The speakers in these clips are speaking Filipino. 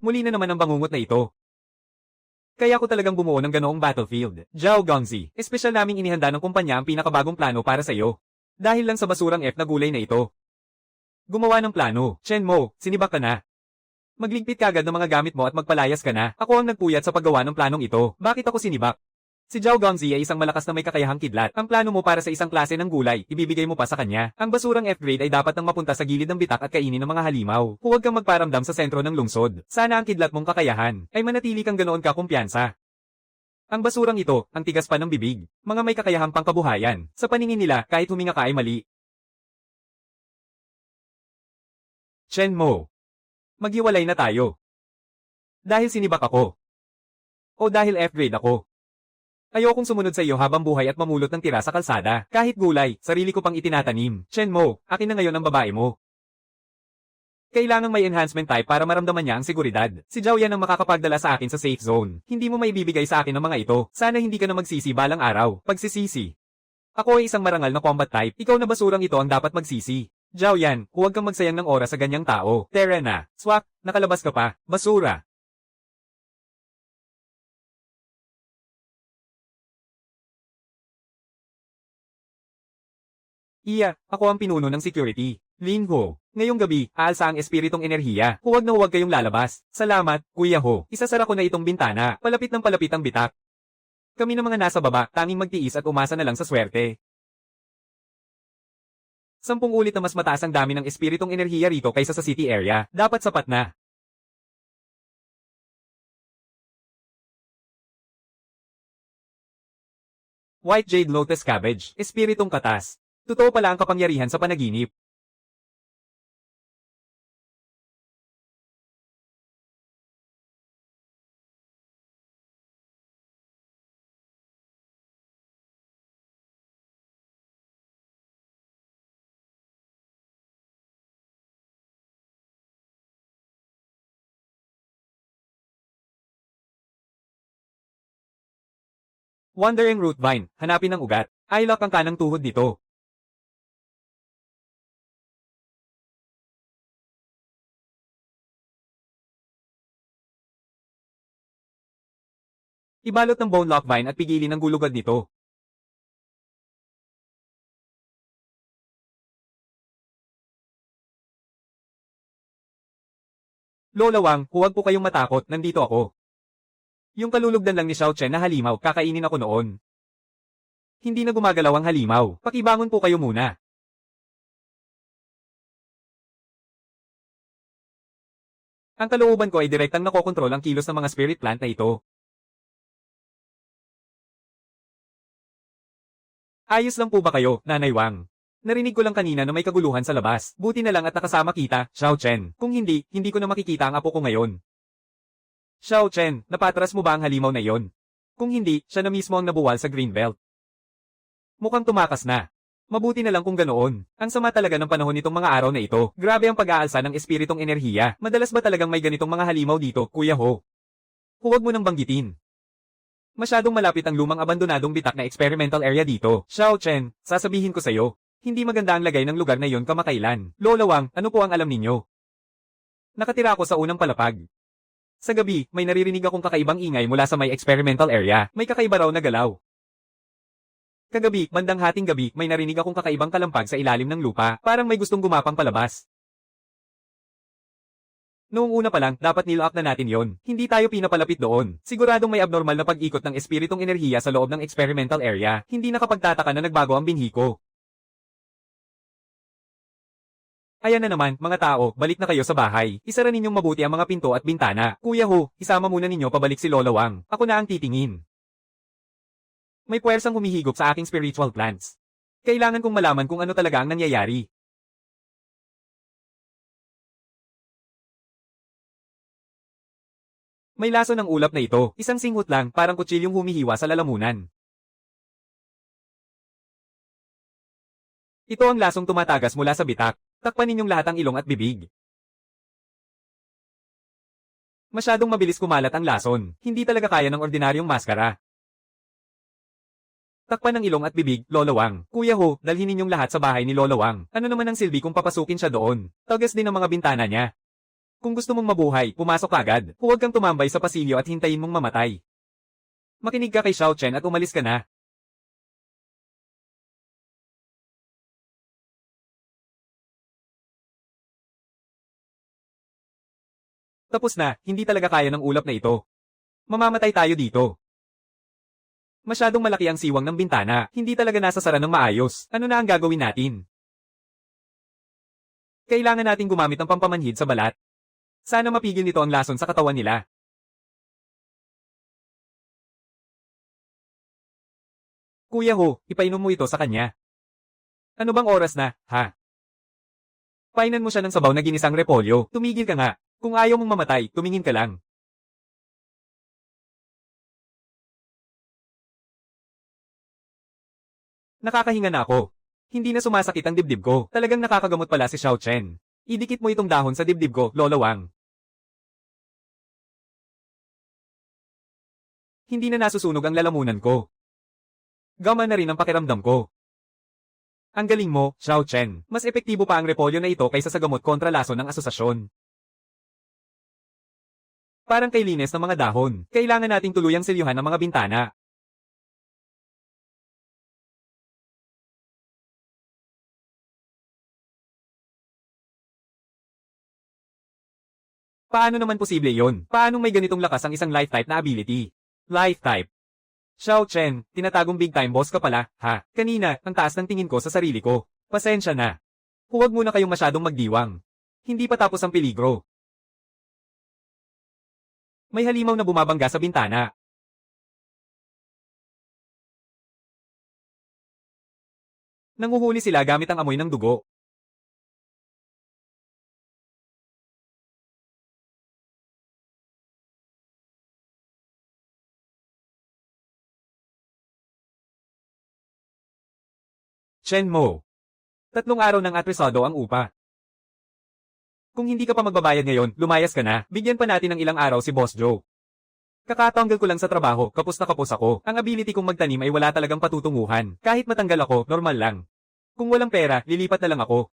Muli na naman ang bangungot na ito. Kaya ako talagang bumuo ng ganoong battlefield. Zhao Gongzi, espesyal naming inihanda ng kumpanya ang pinakabagong plano para sa iyo. Dahil lang sa basurang F na gulay na ito. Gumawa ng plano. Chen Mo, sinibak ka na. Magligpit kagad ng mga gamit mo at magpalayas ka na. Ako ang nagpuyat sa paggawa ng planong ito. Bakit ako sinibak? Si Zhao Gongzi ay isang malakas na may kakayahang kidlat. Ang plano mo para sa isang klase ng gulay, ibibigay mo pa sa kanya. Ang basurang F-grade ay dapat nang mapunta sa gilid ng bitak at kainin ng mga halimaw. Huwag kang magparamdam sa sentro ng lungsod. Sana ang kidlat mong kakayahan ay manatili kang ganoon kakumpiyansa. Ang basurang ito, ang tigas pa ng bibig. Mga may kakayahang pangkabuhayan. Sa paningin nila, kahit huminga ka ay mali. Chen Mo. Maghiwalay na tayo. Dahil sinibak ako. O dahil F-grade ako. Ayokong sumunod sa iyo habang buhay at mamulot ng tira sa kalsada. Kahit gulay, sarili ko pang itinatanim. Chen Mo, akin na ngayon ang babae mo. Kailangang may enhancement type para maramdaman niya ang seguridad. Si Zhao yan ang makakapagdala sa akin sa safe zone. Hindi mo maibibigay sa akin ang mga ito. Sana hindi ka na magsisi balang araw. Pagsisisi. Ako ay isang marangal na combat type. Ikaw na basurang ito ang dapat magsisi. Zhao yan, huwag kang magsayang ng oras sa ganyang tao. Tara na. Swak, nakalabas ka pa. Basura. Iya, ako ang pinuno ng security. Lin Ho. Ngayong gabi, aalsa ang espiritong enerhiya. Huwag na huwag kayong lalabas. Salamat, Kuya Ho. Isasara ko na itong bintana. Palapit ng palapit ang bitak. Kami ng mga nasa baba, tanging magtiis at umasa na lang sa swerte. 10 ulit na mas mataas ang dami ng espiritong enerhiya rito kaysa sa city area. Dapat sapat na. White Jade Lotus Cabbage. Espiritong katas. Totoo pala ang kapangyarihan sa panaginip. Wandering Root Vine. Hanapin ang ugat. Lock ang kanang tuhod nito. Ibalot ng Bone Lock Vine at pigilin ang gulugad nito. Lola Wang, huwag po kayong matakot, nandito ako. Yung kalulugdan lang ni Xiao Chen na halimaw, kakainin ako noon. Hindi na gumagalaw ang halimaw. Pakibangon po kayo muna. Ang kalooban ko ay direktang nakokontrol ang kilos ng mga spirit plant na ito. Ayos lang po ba kayo, Nanay Wang? Narinig ko lang kanina na may kaguluhan sa labas. Buti na lang at nakasama kita, Xiao Chen. Kung hindi, hindi ko na makikita ang apo ko ngayon. Xiao Chen, napatras mo ba ang halimaw na iyon? Kung hindi, siya na mismo ang nabuwal sa Greenbelt. Mukhang tumakas na. Mabuti na lang kung ganoon. Ang sama talaga ng panahon nitong mga araw na ito. Grabe ang pag-aalsa ng espiritong enerhiya. Madalas ba talagang may ganitong mga halimaw dito, Kuya Ho? Huwag mo nang banggitin. Masyadong malapit ang lumang abandonadong bitak na experimental area dito. Xiao Chen, sasabihin ko sa'yo. Hindi maganda ang lagay ng lugar na iyon kamakailan. Lola Wang, ano po ang alam ninyo? Nakatira ako sa unang palapag. Sa gabi, may naririnig akong kakaibang ingay mula sa may experimental area. May kakaiba raw na galaw. Kagabi, bandang hating gabi, may narinig akong kakaibang kalampag sa ilalim ng lupa. Parang may gustong gumapang palabas. Noong una pa lang, dapat nilock na natin yon. Hindi tayo pinapalapit doon. Siguradong may abnormal na pag-ikot ng espiritong enerhiya sa loob ng experimental area. Hindi nakapagtataka na nagbago ang binhi ko. Ayan na naman, mga tao, balik na kayo sa bahay. Isara ninyong mabuti ang mga pinto at bintana. Kuya Ho, isama muna ninyo pabalik si Lola Wang. Ako na ang titingin. May puwersang humihigop sa aking spiritual plants. Kailangan kong malaman kung ano talaga ang nangyayari. May laso ng ulap na ito, isang singhot lang, parang kutsilyong humihiwa sa lalamunan. Ito ang lasong tumatagas mula sa bitak. Takpan ninyong lahat ang ilong at bibig. Masyadong mabilis kumalat ang lason, hindi talaga kaya ng ordinaryong maskara. Takpan ng ilong at bibig, Lola Wang. Kuya Ho, dalhin ninyong lahat sa bahay ni Lola Wang. Ano naman ang silbi kung papasukin siya doon? Tagas din ang mga bintana niya. Kung gusto mong mabuhay, pumasok agad. Huwag kang tumambay sa pasilyo at hintayin mong mamatay. Makinig ka kay Xiao Chen at umalis ka na. Tapos na, hindi talaga kaya ng ulap na ito. Mamamatay tayo dito. Masyadong malaki ang siwang ng bintana, hindi talaga nasasara ng maayos. Ano na ang gagawin natin? Kailangan nating gumamit ng pampamanhid sa balat. Sana mapigil nito ang lason sa katawan nila. Kuya Ho, ipainom mo ito sa kanya. Ano bang oras na, ha? Painan mo siya ng sabaw na ginisang repolyo. Tumigil ka nga. Kung ayaw mong mamatay, tumingin ka lang. Nakakahinga na ako. Hindi na sumasakit ang dibdib ko. Talagang nakakagamot pala si Xiao Chen. Idikit mo itong dahon sa dibdib ko, Lolo Wang. Hindi na nasusunog ang lalamunan ko. Gama na rin ang pakiramdam ko. Ang galing mo, Xiao Chen. Mas epektibo pa ang repolyo na ito kaysa sa gamot kontra lason ng asosasyon. Parang kay linis ng mga dahon. Kailangan nating tuluyang silyuhan ang mga bintana. Paano naman posible yon? Paano may ganitong lakas ang isang life type na ability? Life type. Xiao Chen, tinatagong big time boss ka pala, ha? Kanina, ang taas ng tingin ko sa sarili ko. Pasensya na. Huwag muna kayong masyadong magdiwang. Hindi pa tapos ang peligro. May halimaw na bumabangga sa bintana. Nanguhuli sila gamit ang amoy ng dugo. Chen Mo. 3 araw ng atresado ang upa. Kung hindi ka pa magbabayad ngayon, lumayas ka na. Bigyan pa natin ng ilang araw si Boss Joe. Kakatanggal ko lang sa trabaho, kapos na kapos ako. Ang ability kong magtanim ay wala talagang patutunguhan. Kahit matanggal ako, normal lang. Kung walang pera, lilipat na lang ako.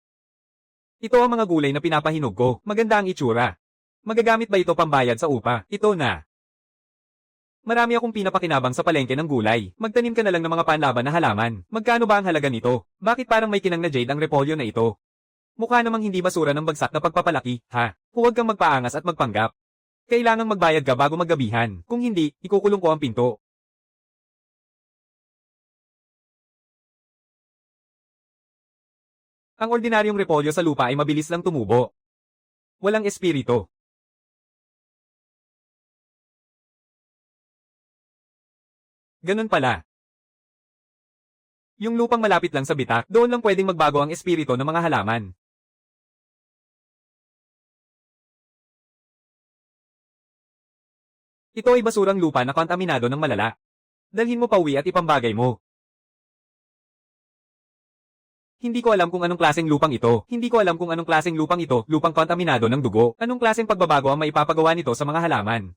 Ito ang mga gulay na pinapahinog ko. Maganda ang itsura. Magagamit ba ito pambayad sa upa? Ito na. Marami akong pinapakinabang sa palengke ng gulay. Magtanim ka na lang ng mga panlaban na halaman. Magkano ba ang halaga nito? Bakit parang may kinang na jade ang repolyo na ito? Mukha namang hindi basura ng bagsak na pagpapalaki, ha? Huwag kang magpaangas at magpanggap. Kailangang magbayad ka bago maggabihan. Kung hindi, ikukulong ko ang pinto. Ang ordinaryong repolyo sa lupa ay mabilis lang tumubo. Walang espiritu. Ganun pala. Yung lupang malapit lang sa bitak, doon lang pwedeng magbago ang espiritu ng mga halaman. Ito ay basurang lupa na kontaminado ng malala. Dalhin mo pa uwi at ipambagay mo. Hindi ko alam kung anong klaseng lupang ito. Hindi ko alam kung anong klaseng lupang ito, lupang kontaminado ng dugo. Anong klaseng pagbabago ang maipapagawa nito sa mga halaman?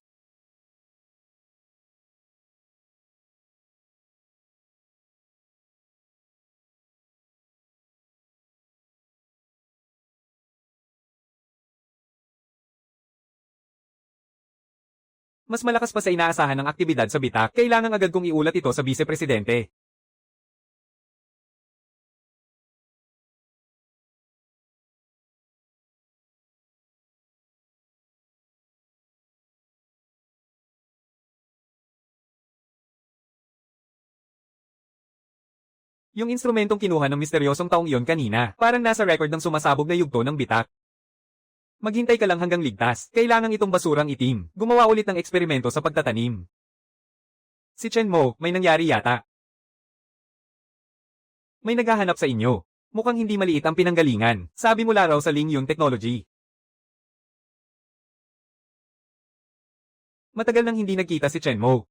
Mas malakas pa sa inaasahan ng aktibidad sa bitak, kailangang agad kong iulat ito sa vice-presidente. Yung instrumentong kinuha ng misteryosong taong iyon kanina, parang nasa record ng sumasabog na yugto ng bitak. Maghintay ka lang hanggang ligtas, kailangang itong basurang itim. Gumawa ulit ng eksperimento sa pagtatanim. Si Chen Mo, may nangyari yata. May naghahanap sa inyo. Mukhang hindi maliit ang pinanggalingan. Sabi mula raw sa Ling Yun Technology. Matagal nang hindi nagkita si Chen Mo.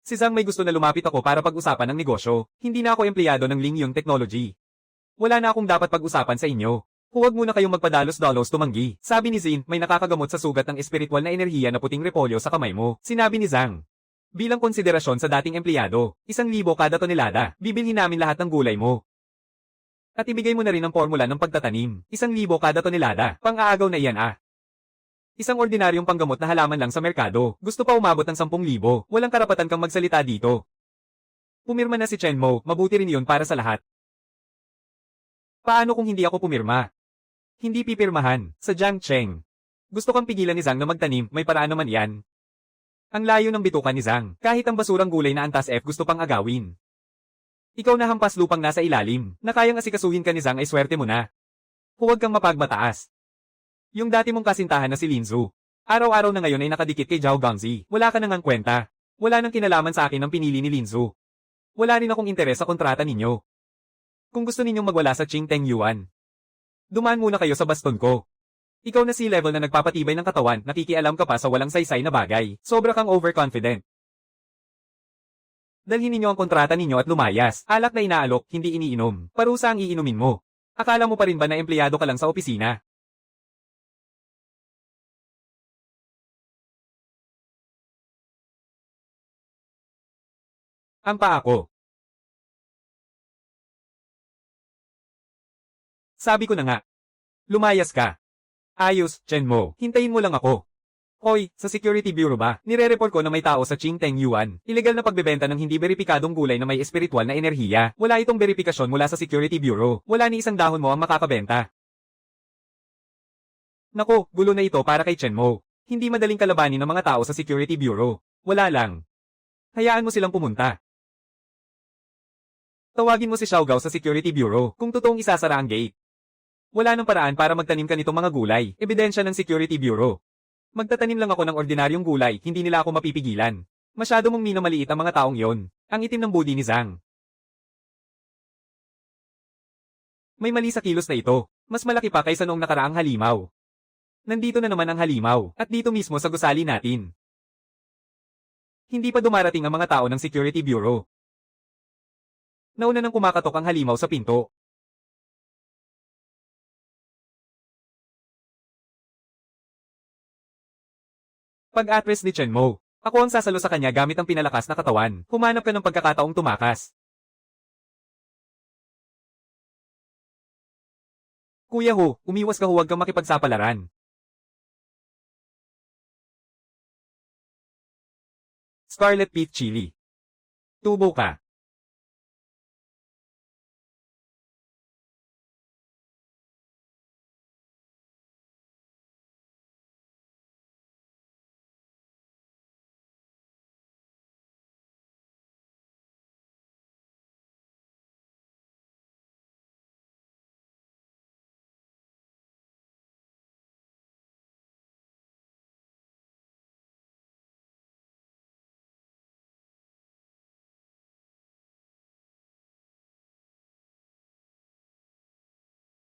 Si Zhang may gusto na lumapit ako para pag-usapan ng negosyo. Hindi na ako empleyado ng Ling Yun Technology. Wala na akong dapat pag-usapan sa inyo. Huwag muna kayong magpadalos-dalos tumanggi. Sabi ni Zin, may nakakagamot sa sugat ng espiritual na enerhiya na puting repolyo sa kamay mo. Sinabi ni Zhang. Bilang konsiderasyon sa dating empleyado, 1,000 kada tonelada, bibilhin namin lahat ng gulay mo. At ibigay mo na rin ang formula ng pagtatanim. 1,000 kada tonelada. Pang-aagaw na iyan ah. Isang ordinaryong panggamot na halaman lang sa merkado. Gusto pa umabot ng 10,000. Walang karapatan kang magsalita dito. Pumirma na si Chen Mo. Mabuti rin iyon para sa lahat. Paano kung hindi ako pumirma? Hindi pipirmahan. Sa Jiang Cheng. Gusto kang pigilan ni Zhang na magtanim. May paraan naman iyan. Ang layo ng bitukan ni Zhang. Kahit ang basurang gulay na antas F gusto pang agawin. Ikaw na hampas lupang nasa ilalim, na kayang asikasuhin ka ni Zhang ay swerte mo na. Huwag kang mapagmataas. Yung dati mong kasintahan na si Linzu, araw-araw na ngayon ay nakadikit kay Zhao Gangzi, wala ka nang kwenta. Wala nang kinalaman sa akin ang pinili ni Linzu. Wala rin akong interes sa kontrata ninyo. Kung gusto ninyong magwala sa Qing Teng Yuan, dumaan muna kayo sa baston ko. Ikaw na C-level na nagpapatibay ng katawan, nakikialam ka pa sa walang saysay na bagay, sobra kang overconfident. Dalhin ninyo ang kontrata ninyo at lumayas. Alak na inaalok, hindi iniinom. Parusa ang iinumin mo. Akala mo pa rin ba na empleyado ka lang sa opisina? Ang paa ko. Sabi ko na nga. Lumayas ka. Ayos, Chen Mo. Hintayin mo lang ako. Hoy, sa Security Bureau ba? Nire-report ko na may tao sa Qing Teng Yuan. Ilegal na pagbebenta ng hindi beripikadong gulay na may espiritual na enerhiya. Wala itong beripikasyon mula sa Security Bureau. Wala ni isang dahon mo ang makakabenta. Nako, gulo na ito para kay Chen Mo. Hindi madaling kalabanin ng mga tao sa Security Bureau. Wala lang. Hayaan mo silang pumunta. Tawagin mo si Xiao Gao sa Security Bureau kung totoong isasara ang gate. Wala nang paraan para magtanim ka nitong mga gulay. Ebidensya ng Security Bureau. Magtatanim lang ako ng ordinaryong gulay, hindi nila ako mapipigilan. Masyado mong minamaliit ang mga taong yon. Ang itim ng budi ni Zhang. May mali sa kilos na ito. Mas malaki pa kaysa noong nakaraang halimaw. Nandito na naman ang halimaw, at dito mismo sa gusali natin. Hindi pa dumarating ang mga tao ng Security Bureau. Nauna nang kumakatok ang halimaw sa pinto. Pag-address ni Chen Mo. Ako ang sasalo sa kanya gamit ang pinalakas na katawan. Humanap ka ng pagkakataong tumakas. Kuya Ho, umiwas ka, huwag kang makipagsapalaran. Scarlet Beef Chili. Tubo ka.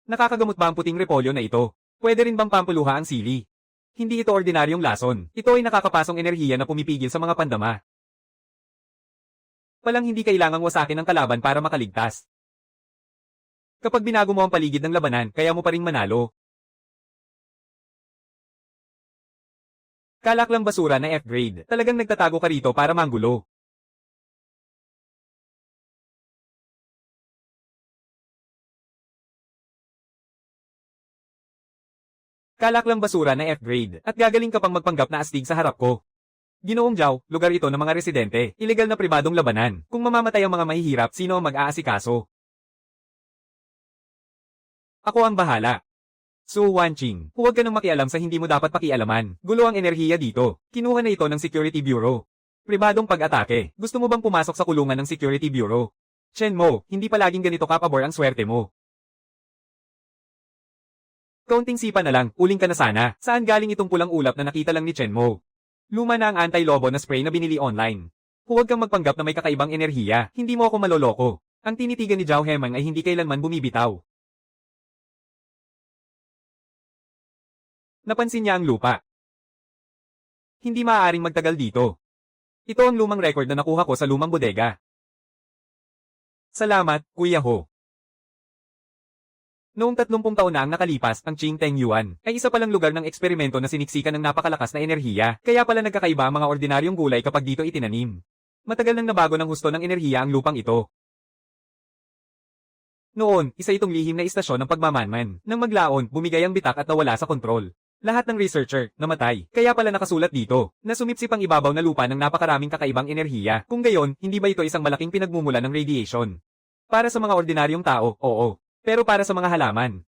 Nakakagamot ba ang puting repolyo na ito? Pwede rin bang pampuluha ang sili? Hindi ito ordinaryong lason. Ito ay nakakapasong enerhiya na pumipigil sa mga pandama. Palang hindi kailangang wasakin ang kalaban para makaligtas. Kapag binago mo ang paligid ng labanan, kaya mo pa ring manalo. Kalak lang basura na F-grade. Talagang nagtatago ka rito para manggulo. Kalak lang basura na F-grade, at gagaling ka pang magpanggap na astig sa harap ko. Ginoong Jiao, lugar ito ng mga residente, ilegal na pribadong labanan. Kung mamamatay ang mga mahihirap, sino ang mag-aasikaso? Ako ang bahala. Su Wanqing, huwag ka nang makialam sa hindi mo dapat pakialaman. Gulo ang enerhiya dito. Kinuha na ito ng Security Bureau. Pribadong pag-atake. Gusto mo bang pumasok sa kulungan ng Security Bureau? Chen Mo, hindi palaging ganito kapabor ang swerte mo. Kaunting sipa na lang, uling ka na sana. Saan galing itong pulang ulap na nakita lang ni Chen Mo? Luma na ang anti-lobo na spray na binili online. Huwag kang magpanggap na may kakaibang enerhiya, hindi mo ako maloloko. Ang tinitigan ni Zhao Hemang ay hindi kailanman bumibitaw. Napansin niya ang lupa. Hindi maaaring magtagal dito. Ito ang lumang record na nakuha ko sa lumang bodega. Salamat, Kuya Ho. Noong 30 taon na ang nakalipas, ang Qing Teng Yuan ay isa palang lugar ng eksperimento na siniksikan ng napakalakas na enerhiya, kaya pala nagkakaiba ang mga ordinaryong gulay kapag dito itinanim. Matagal nang nabago ng husto ng enerhiya ang lupang ito. Noon, isa itong lihim na istasyon ng pagmamanman. Nang maglaon, bumigay ang bitak at nawala sa kontrol. Lahat ng researcher, namatay. Kaya pala nakasulat dito, na sumipsip ang ibabaw na lupa ng napakaraming kakaibang enerhiya. Kung gayon, hindi ba ito isang malaking pinagmumulan ng radiation? Para sa mga ordinaryong tao, oo. Pero para sa mga halaman,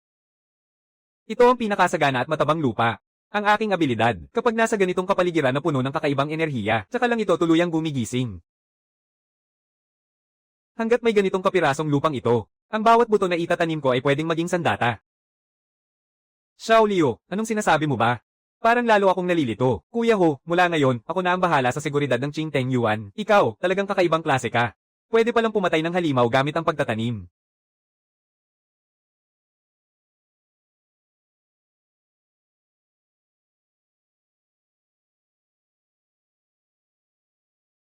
ito ang pinakasagana at matabang lupa. Ang aking abilidad, kapag nasa ganitong kapaligiran na puno ng kakaibang enerhiya, tsaka lang ito tuluyang gumigising. Hanggat may ganitong kapirasong lupang ito, ang bawat buto na itatanim ko ay pwedeng maging sandata. Xiao Liu, anong sinasabi mo ba? Parang lalo akong nalilito. Kuya Ho, mula ngayon, ako na ang bahala sa seguridad ng Qing Teng Yuan. Ikaw, talagang kakaibang klase ka. Pwede palang pumatay ng halimaw gamit ang pagtatanim.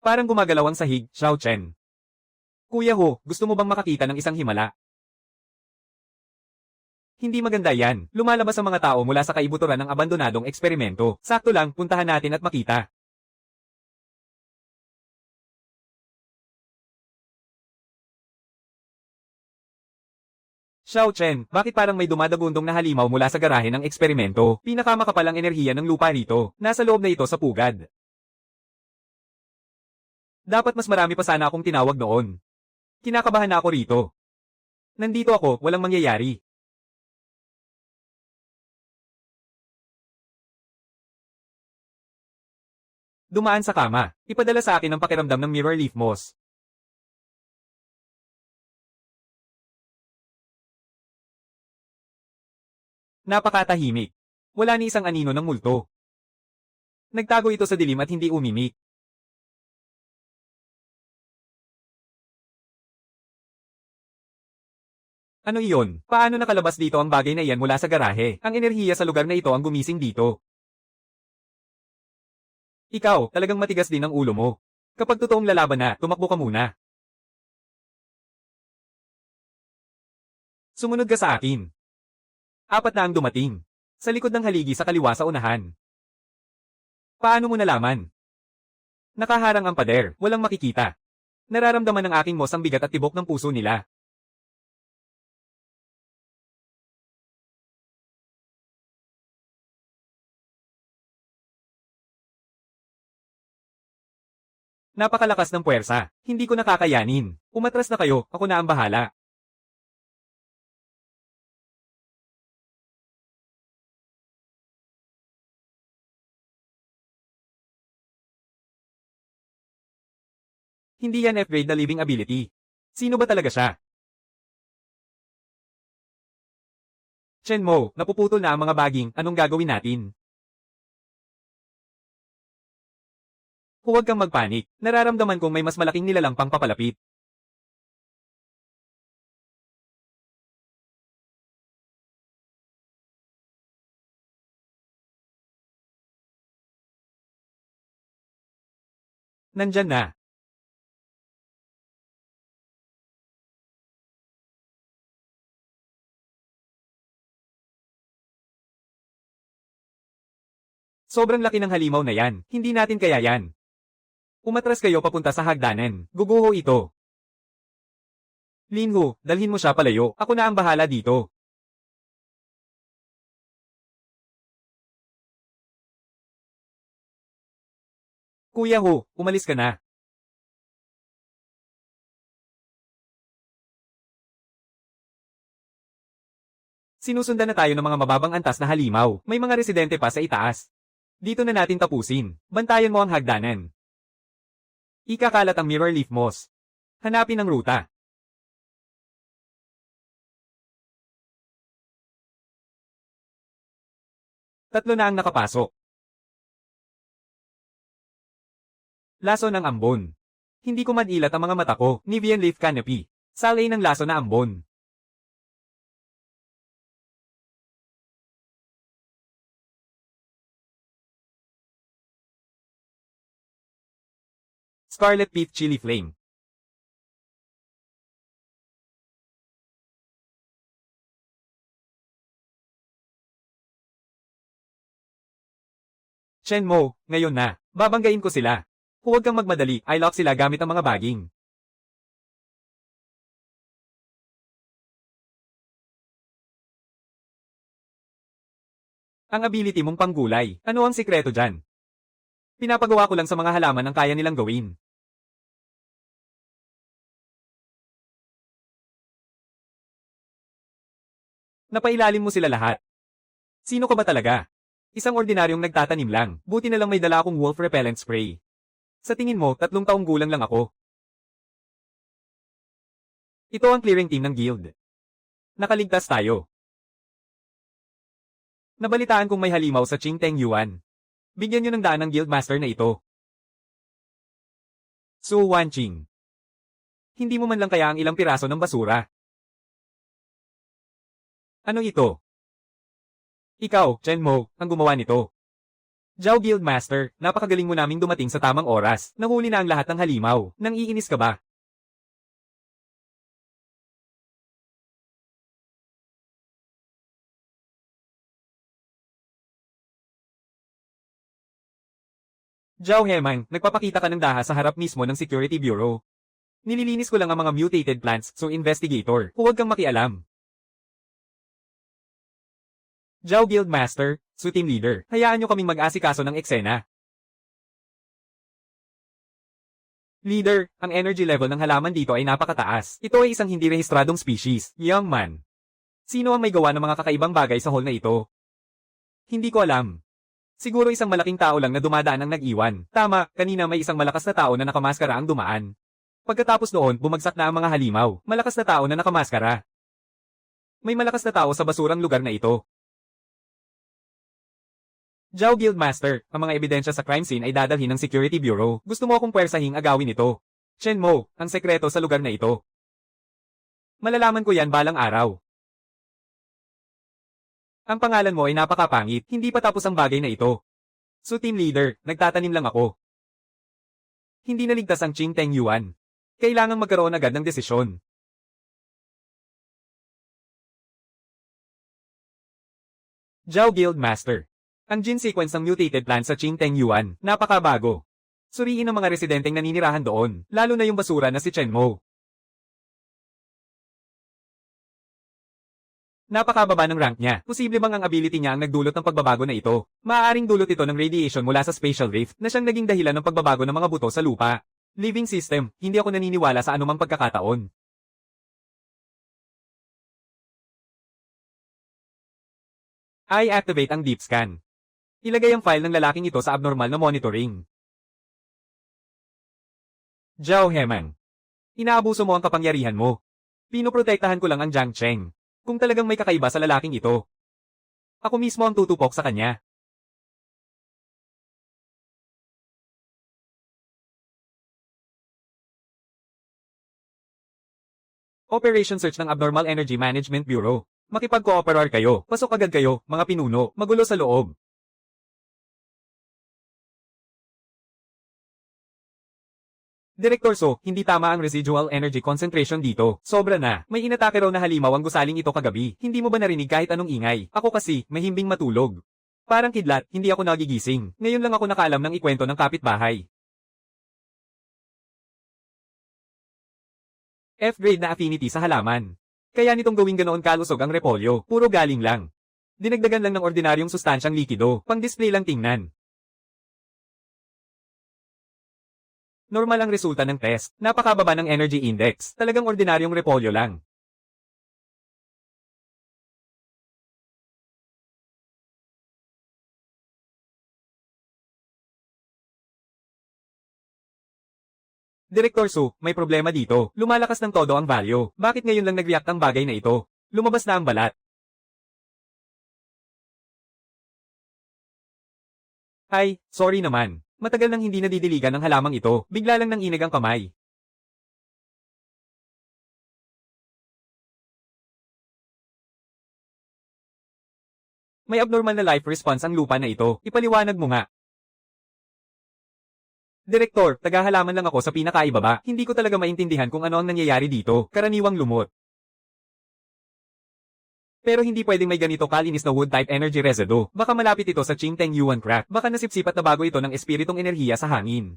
Parang gumagalaw ang sahig, Xiao Chen. Kuya Ho, gusto mo bang makakita ng isang himala? Hindi maganda yan. Lumalabas ang mga tao mula sa kaibuturan ng abandonadong eksperimento. Sakto lang, puntahan natin at makita. Xiao Chen, bakit parang may dumadagundong na halimaw mula sa garahe ng eksperimento? Pinakamakapal ang enerhiya ng lupa rito. Nasa loob na ito sa pugad. Dapat mas marami pa sana akong tinawag noon. Kinakabahan na ako rito. Nandito ako, walang mangyayari. Dumaan sa kama. Ipadala sa akin ang pakiramdam ng mirror leaf moss. Napakatahimik. Wala ni isang anino ng multo. Nagtago ito sa dilim at hindi umimik. Ano iyon? Paano nakalabas dito ang bagay na iyan mula sa garahe? Ang enerhiya sa lugar na ito ang gumising dito. Ikaw, talagang matigas din ang ulo mo. Kapag totoong lalaban na, tumakbo ka muna. Sumunod ka sa akin. Apat na ang dumating. Sa likod ng haligi sa kaliwa sa unahan. Paano mo nalaman? Nakaharang ang pader, walang makikita. Nararamdaman ng aking moss ang bigat at tibok ng puso nila. Napakalakas ng puwersa. Hindi ko nakakayanin. Umatras na kayo, ako na ang bahala. Hindi yan F-grade na living ability. Sino ba talaga siya? Chen Mo, napuputol na ang mga baging, anong gagawin natin? Huwag kang magpanik. Nararamdaman kong may mas malaking nilalang pang papalapit. Nandyan na. Sobrang laki ng halimaw na yan. Hindi natin kaya yan. Umatras kayo papunta sa hagdanan. Guguho ito. Linhu, dalhin mo siya palayo. Ako na ang bahala dito. Kuya Ho, umalis ka na. Sinusundan na tayo ng mga mababang antas na halimaw. May mga residente pa sa itaas. Dito na natin tapusin. Bantayan mo ang hagdanan. Ikakalat ang mirror leaf moss. Hanapin ang ruta. Tatlo na ang nakapasok. Laso ng ambon. Hindi ko madilat ang mga mata ko. Nivean leaf canopy. Salay ng laso na ambon. Scarlet Pith Chili Flame. Chen Mo, ngayon na. Babanggain ko sila. Huwag kang magmadali, I lock sila gamit ang mga baging. Ang ability mong panggulay. Ano ang sikreto dyan? Pinapagawa ko lang sa mga halaman ang kaya nilang gawin. Napailalim mo sila lahat. Sino ka ba talaga? Isang ordinaryong nagtatanim lang. Buti na lang may dala akong wolf repellent spray. Sa tingin mo, 3 taong gulang lang ako. Ito ang clearing team ng guild. Nakaligtas tayo. Nabalitaan kong may halimaw sa Qingteng Yuan. Bigyan nyo ng daan ng guild master na ito. Su Wanqing. Hindi mo man lang kaya ang ilang piraso ng basura. Ano ito? Ikaw, Chen Mo, ang gumawa nito. Zhao Guildmaster, napakagaling mo naming dumating sa tamang oras. Nahuli na ang lahat ng halimaw. Nang iinis ka ba? Zhao Hemang, nagpapakita ka ng daha sa harap mismo ng Security Bureau. Nililinis ko lang ang mga mutated plants, so investigator, huwag kang makialam. Zhao Guildmaster, Su Team Leader, hayaan nyo kaming mag-asikaso ng eksena. Leader, ang energy level ng halaman dito ay napakataas. Ito ay isang hindi rehistradong species, young man. Sino ang may gawa ng mga kakaibang bagay sa hall na ito? Hindi ko alam. Siguro isang malaking tao lang na dumadaan ang nag-iwan. Tama, kanina may isang malakas na tao na nakamaskara ang dumaan. Pagkatapos noon, bumagsak na ang mga halimaw. Malakas na tao na nakamaskara. May malakas na tao sa basurang lugar na ito. Zhao Guildmaster, ang mga ebidensya sa crime scene ay dadalhin ng Security Bureau. Gusto mo akong puwersahing agawin ito. Chen Mo, ang sekreto sa lugar na ito. Malalaman ko yan balang araw. Ang pangalan mo ay napakapangit, hindi pa tapos ang bagay na ito. Su Team Leader, nagtatanim lang ako. Hindi naligtas ang Qingteng Yuan. Kailangang magkaroon agad ng desisyon. Zhao Guildmaster. Ang gene sequence ng mutated plant sa Qingteng Yuan, napakabago. Suriin ang mga residenteng naninirahan doon, lalo na yung basura na si Chen Mo. Napakababa ng rank niya. Posible bang ang ability niya ang nagdulot ng pagbabago na ito? Maaaring dulot ito ng radiation mula sa spatial rift na siyang naging dahilan ng pagbabago ng mga buto sa lupa. Living system, hindi ako naniniwala sa anumang pagkakataon. I-activate ang deep scan. Ilagay ang file ng lalaking ito sa abnormal na monitoring. Zhao Hemang. Inaabuso mo ang kapangyarihan mo. Pinoprotektahan ko lang ang Jiang Cheng. Kung talagang may kakaiba sa lalaking ito. Ako mismo ang tutupok sa kanya. Operation Search ng Abnormal Energy Management Bureau. Makipag-cooperar kayo. Pasok agad kayo, mga pinuno. Magulo sa loob. Direktor So, hindi tama ang residual energy concentration dito. Sobra na. May inatake raw na halimaw ang gusaling ito kagabi. Hindi mo ba narinig kahit anong ingay? Ako kasi, mahimbing matulog. Parang kidlat, hindi ako nagigising. Ngayon lang ako nakaalam ng ikwento ng kapitbahay. F-grade na affinity sa halaman. Kaya nitong gawing ganoon kalusog ang repolyo, puro galing lang. Dinagdagan lang ng ordinaryong sustansyang likido, pang-display lang tingnan. Normal ang resulta ng test. Napakababa ng energy index. Talagang ordinaryong repolyo lang. Direktor Su, may problema dito. Lumalakas ng todo ang value. Bakit ngayon lang nag-react ang bagay na ito? Lumabas na ang balat. Ay, sorry naman. Matagal nang hindi nadidiligan ang halamang ito. Bigla lang nang inag ang kamay. May abnormal na life response ang lupa na ito. Ipaliwanag mo nga. Direktor, tagahalaman lang ako sa pinakaibaba. Hindi ko talaga maintindihan kung ano ang nangyayari dito. Karaniwang lumot. Pero hindi pwedeng may ganito kalinis na wood-type energy residue. Baka malapit ito sa Qingteng Yuan crack. Baka nasipsip at nabago ito ng espiritong enerhiya sa hangin.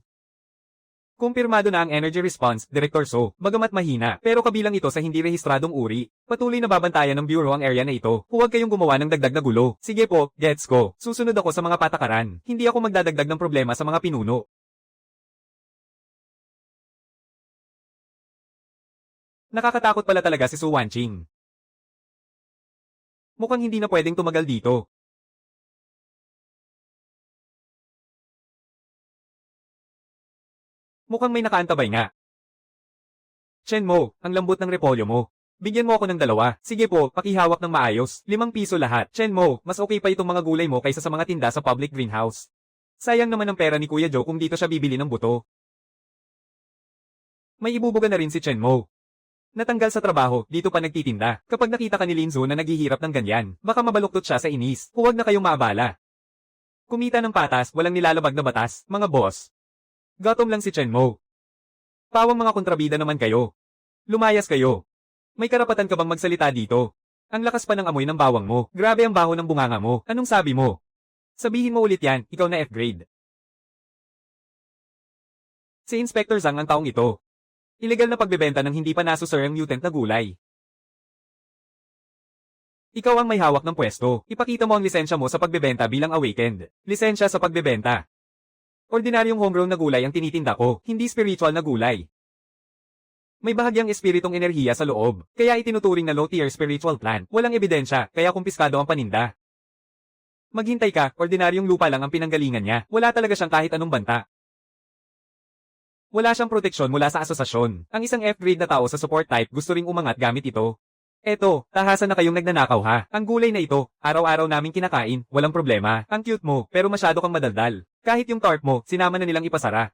Kumpirmado na ang energy response, Director So, bagamat mahina, pero kabilang ito sa hindi rehistradong uri. Patuloy na babantayan ng Bureau ang area na ito. Huwag kayong gumawa ng dagdag na gulo. Sige po, gets ko. Susunod ako sa mga patakaran. Hindi ako magdadagdag ng problema sa mga pinuno. Nakakatakot pala talaga si Su Wanqing. Mukhang hindi na pwedeng tumagal dito. Mukhang may nakaantabay nga. Chen Mo, ang lambot ng repolyo mo. Bigyan mo ako ng 2. Sige po, pakihawak ng maayos. 5 piso lahat. Chen Mo, mas okay pa itong mga gulay mo kaysa sa mga tinda sa public greenhouse. Sayang naman ang pera ni Kuya Joe kung dito siya bibili ng buto. May ibubuga na rin si Chen Mo. Natanggal sa trabaho, dito pa nagtitinda. Kapag nakita ka ni Linzo na naghihirap ng ganyan, baka mabaluktot siya sa inis. Huwag na kayong maabala. Kumita ng patas, walang nilalabag na batas, mga boss. Gutom lang si Chen Mo. Pawang mga kontrabida naman kayo. Lumayas kayo. May karapatan ka bang magsalita dito? Ang lakas pa ng amoy ng bawang mo. Grabe ang baho ng bunganga mo. Anong sabi mo? Sabihin mo ulit yan, ikaw na F-grade. Si Inspector Zhang ang taong ito. Ilegal na pagbebenta ng hindi pa nasusur ang mutant na gulay. Ikaw ang may hawak ng pwesto. Ipakita mo ang lisensya mo sa pagbebenta bilang awakened. Lisensya sa pagbebenta. Ordinaryong homegrown na gulay ang tinitinda ko, hindi spiritual na gulay. May bahagyang espiritong enerhiya sa loob, kaya itinuturing na low-tier spiritual plant. Walang ebidensya, kaya kumpiskado ang paninda. Maghintay ka, ordinaryong lupa lang ang pinanggalingan niya. Wala talaga siyang kahit anong banta. Wala siyang proteksyon mula sa asosasyon. Ang isang F-grade na tao sa support type gusto ring umangat gamit ito. Eto, tahasan na kayong nagnanakaw ha. Ang gulay na ito, araw-araw naming kinakain, walang problema. Ang cute mo, pero masyado kang madaldal. Kahit yung tart mo, sinama na nilang ipasara.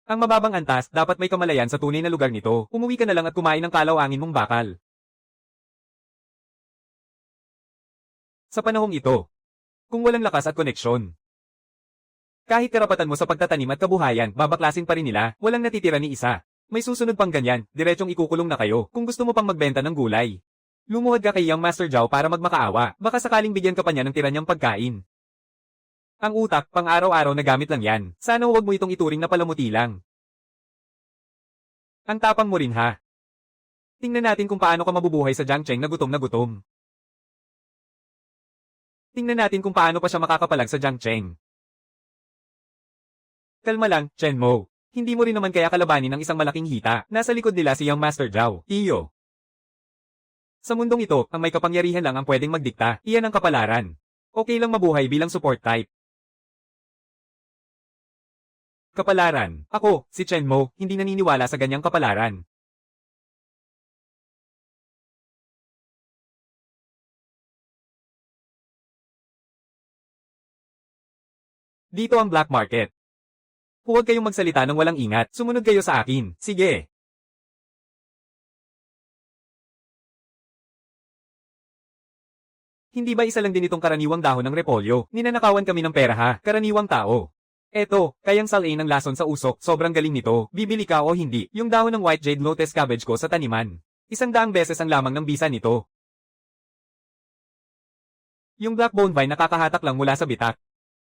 Ang mababang antas, dapat may kamalayan sa tunay na lugar nito. Umuwi ka na lang at kumain ng kalawangin mong bakal. Sa panahong ito, kung walang lakas at koneksyon, kahit karapatan mo sa pagtatanim at kabuhayan, babaklasin pa rin nila, walang natitira ni isa. May susunod pang ganyan, diretsong ikukulong na kayo, kung gusto mo pang magbenta ng gulay. Lumuhad ka kay Young Master Zhao para magmakaawa, baka sakaling bigyan ka pa niya ng tira niyang pagkain. Ang utak, pang araw-araw na gamit lang yan, sana huwag mo itong ituring na palamuti lang. Ang tapang mo rin ha. Tingnan natin kung paano ka mabubuhay sa Jiangcheng na gutom na gutom. Tingnan natin kung paano pa siya makakapalag sa Jiangcheng. Kalma lang, Chen Mo. Hindi mo rin naman kaya kalabanin ng isang malaking hita. Nasa likod nila si Young Master Zhao, Iyo. Sa mundong ito, ang may kapangyarihan lang ang pwedeng magdikta. Iyan ang kapalaran. Okay lang mabuhay bilang support type. Kapalaran. Ako, si Chen Mo, hindi naniniwala sa ganyang kapalaran. Dito ang black market. Huwag kayong magsalita ng walang ingat. Sumunod kayo sa akin. Sige. Hindi ba isa lang din itong karaniwang dahon ng repolyo? Ninanakawan kami ng pera ha, karaniwang tao. Eto, kayang salain ng lason sa usok, sobrang galing nito. Bibili ka o hindi, yung dahon ng white jade lotus cabbage ko sa taniman. 100 beses ang lamang ng bisa nito. Yung black bone vine nakakahatak lang mula sa bitak.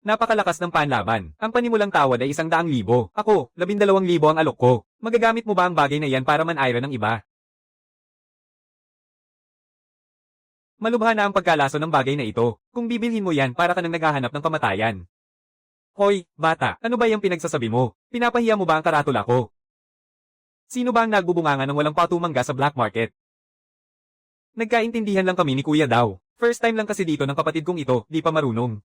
Napakalakas ng panlaban. Ang panimulang tawad ay 100,000. Ako, 12,000 ang alok ko. Magagamit mo ba ang bagay na iyan para man-ira ng iba? Malubha na ang pagkalaso ng bagay na ito. Kung bibilhin mo yan para ka nang naghahanap ng kamatayan. Hoy, bata, ano ba yung pinagsasabi mo? Pinapahiya mo ba ang karatula ko? Sino ba ang nagbubunganga ng walang patumangga sa black market? Nagkaintindihan lang kami ni Kuya daw. First time lang kasi dito ng kapatid kong ito, di pa marunong.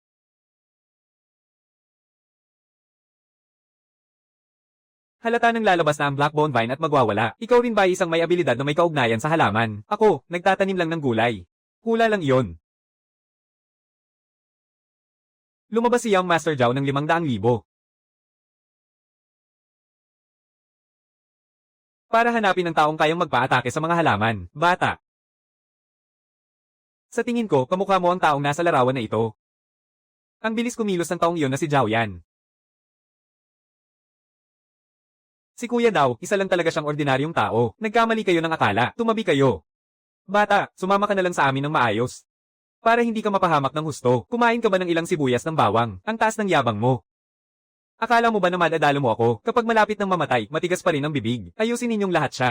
Halata nang lalabas na ang black bone vine at magwawala. Ikaw rin ba isang may abilidad na may kaugnayan sa halaman? Ako, nagtatanim lang ng gulay. Hula lang iyon. Lumabas si Young Master Zhao ng 500,000. Para hanapin ang taong kayang magpaatake sa mga halaman. Bata. Sa tingin ko, kamukha mo ang taong nasa larawan na ito. Ang bilis kumilos ng taong iyon na si Zhao Yan. Si Kuya daw, isa lang talaga siyang ordinaryong tao. Nagkamali kayo ng akala, tumabi kayo. Bata, sumama ka na lang sa amin ng maayos. Para hindi ka mapahamak ng husto, kumain ka ba ng ilang sibuyas ng bawang? Ang taas ng yabang mo. Akala mo ba na madadalo mo ako? Kapag malapit ng mamatay, matigas pa rin ang bibig. Ayusin ninyong lahat siya.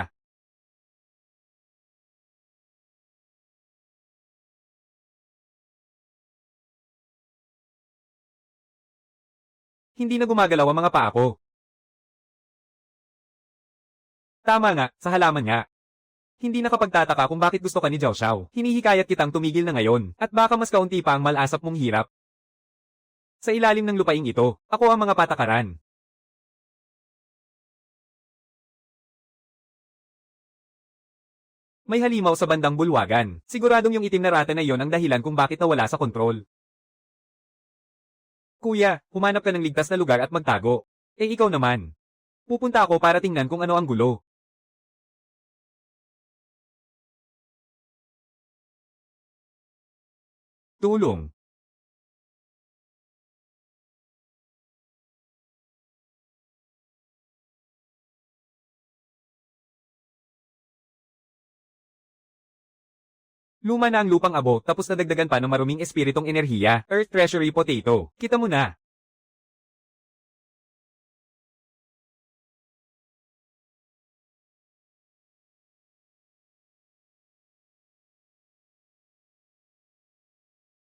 Hindi na gumagalaw ang mga paa ko. Tama nga, sa halaman nga. Hindi nakapagtataka kung bakit gusto ka ni Jiao Xiao. Hinihikayat kitang tumigil na ngayon, at baka mas kaunti pa ang malasap mong hirap. Sa ilalim ng lupaing ito, ako ang mga patakaran. May halimaw sa bandang bulwagan. Siguradong yung itim na rata na iyon ang dahilan kung bakit nawala sa kontrol. Kuya, humanap ka ng ligtas na lugar at magtago. Eh ikaw naman. Pupunta ako para tingnan kung ano ang gulo. Tulong. Luma na ang lupang abo tapos nadagdagan pa ng maruming espiritong enerhiya. Earth Treasury Potato. Kita mo na.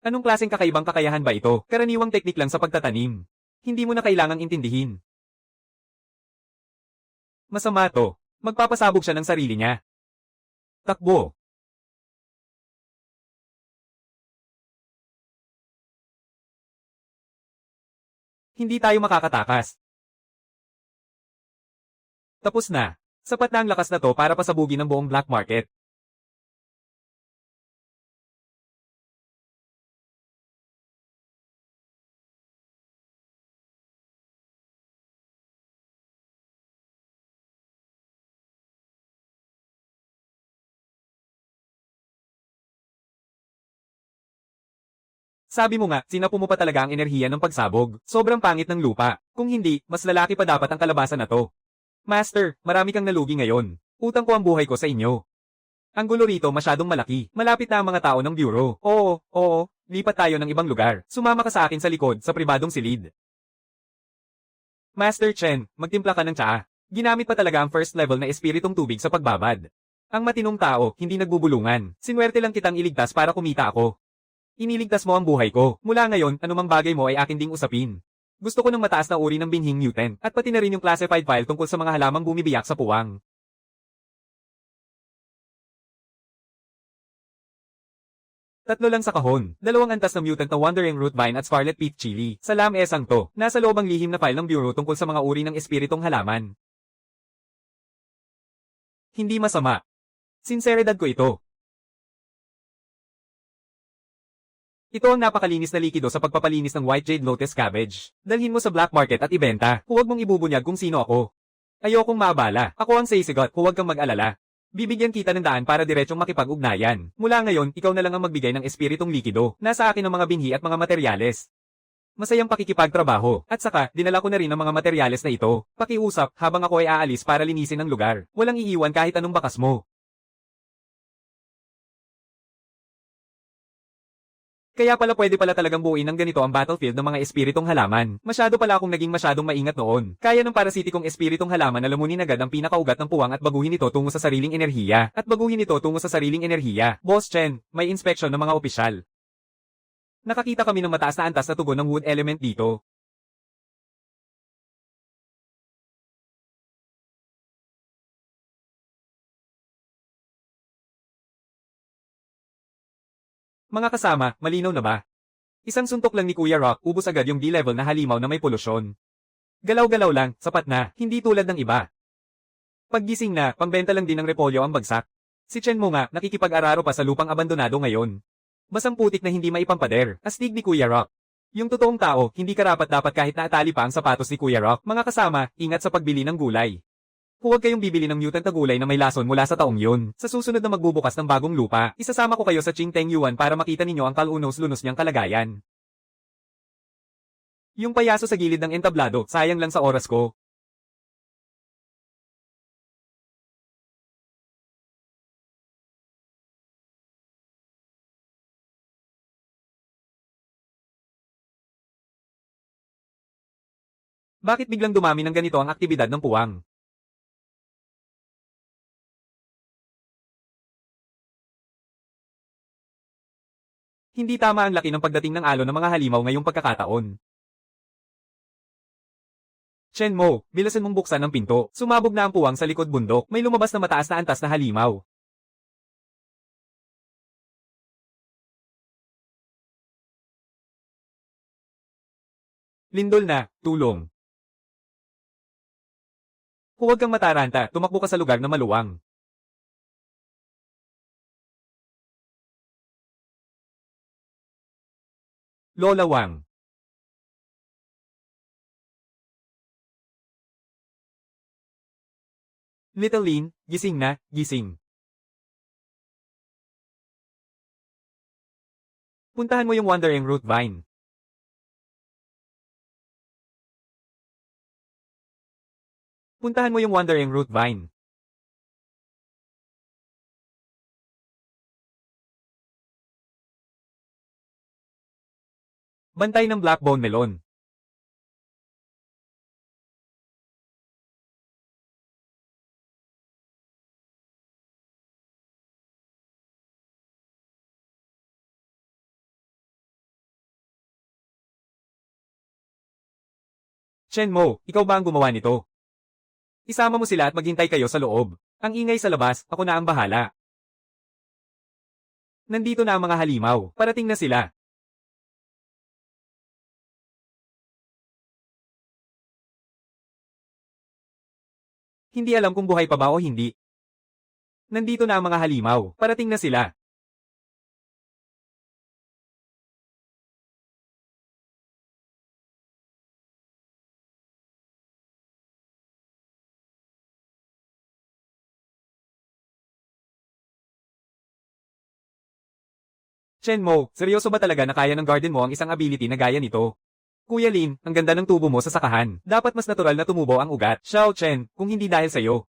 Anong klaseng kakaibang kakayahan ba ito? Karaniwang teknik lang sa pagtatanim. Hindi mo na kailangang intindihin. Masama to. Magpapasabog siya ng sarili niya. Takbo. Hindi tayo makakatakas. Tapos na. Sapat na ang lakas na to para pasabugin ang buong black market. Sabi mo nga, sinapu mo pa talaga ang enerhiya ng pagsabog. Sobrang pangit ng lupa. Kung hindi, mas lalaki pa dapat ang kalabasan na to. Master, marami kang nalugi ngayon. Utang ko ang buhay ko sa inyo. Ang gulo rito masyadong malaki. Malapit na ang mga tao ng bureau. Oo. Lipat tayo ng ibang lugar. Sumama ka sa akin sa likod, sa pribadong silid. Master Chen, magtimpla ka ng tsaa. Ginamit pa talaga ang first level na espiritong tubig sa pagbabad. Ang matinong tao, hindi nagbubulungan. Sinwerte lang kitang iligtas para kumita ako. Iniligtas mo ang buhay ko. Mula ngayon, anumang bagay mo ay akin ding usapin. Gusto ko ng mataas na uri ng binhing mutant, at pati na rin yung classified file tungkol sa mga halamang bumibiyak sa puwang. Tatlo lang sa kahon. Dalawang antas na mutant na Wandering Root Vine at Scarlet Peach Chili. Sa lam-esang to, nasa loob ang lihim na file ng bureau tungkol sa mga uri ng espiritong halaman. Hindi masama. Sinseridad ko ito. Ito ang napakalinis na likido sa pagpapalinis ng White Jade Lotus Cabbage. Dalhin mo sa black market at ibenta. Huwag mong ibubunyag kung sino ako. Ayokong maabala. Ako ang Seisigot, huwag kang mag-alala. Bibigyan kita ng daan para diretsong makipag-ugnayan. Mula ngayon, ikaw na lang ang magbigay ng espiritong likido. Nasa akin ang mga binhi at mga materyales. Masayang pakikipagtrabaho. At saka, dinala ko na rin ang mga materyales na ito. Pakiusap, habang ako ay aalis para linisin ang lugar. Walang iiwan kahit anong bakas mo. Kaya pala pwede pala talagang buuin ng ganito ang battlefield ng mga espiritong halaman. Masyado pala akong naging masyadong maingat noon. Kaya ng parasitikong espiritong halaman na lamunin agad ang pinakaugat ng puwang at baguhin ito tungo sa sariling enerhiya. Boss Chen, may inspection ng mga opisyal. Nakakita kami ng mataas na antas na tugon ng wood element dito. Mga kasama, malinaw na ba? Isang suntok lang ni Kuya Rock, ubos agad yung D-level na halimaw na may polusyon. Galaw-galaw lang, sapat na, hindi tulad ng iba. Paggising na, pambenta lang din ng repolyo ang bagsak. Si Chen mo nga, nakikipag-araro pa sa lupang abandonado ngayon. Basang putik na hindi maipampader, astig ni Kuya Rock. Yung totoong tao, hindi karapat-dapat kahit naatali pa ang sapatos ni Kuya Rock. Mga kasama, ingat sa pagbili ng gulay. Huwag kayong bibili ng mutant na gulay na may lason mula sa taong yun. Sa susunod na magbubukas ng bagong lupa, isasama ko kayo sa Ching Teng Yuan para makita ninyo ang kalunos-lunos niyang kalagayan. Yung payaso sa gilid ng entablado, sayang lang sa oras ko. Bakit biglang dumami ng ganito ang aktibidad ng puwang? Hindi tama ang laki ng pagdating ng alon ng mga halimaw ngayong pagkakataon. Shenmo, bilasan mong buksan ang pinto. Sumabog na ang puwang sa likod bundok. May lumabas na mataas na antas na halimaw. Lindol na, tulong. Huwag kang mataranta, tumakbo ka sa lugar na maluwang. Lola Wang. Little Lin, gising na, gising. Puntahan mo yung Wandering Root Vine. Puntahan mo yung Wandering Root Vine. Bantay ng Black Bone Melon. Shenmo, ikaw ba ang gumawa nito? Isama mo sila at maghintay kayo sa loob. Ang ingay sa labas, ako na ang bahala. Nandito na ang mga halimaw, parating na sila. Hindi alam kung buhay pa ba o hindi. Nandito na ang mga halimaw, parating na sila. Shenmo, seryoso ba talaga na kaya ng garden mo ang isang ability na gaya nito? Kuya Lin, ang ganda ng tubo mo sa sakahan. Dapat mas natural na tumubo ang ugat. Xiao Chen, kung hindi dahil sa'yo.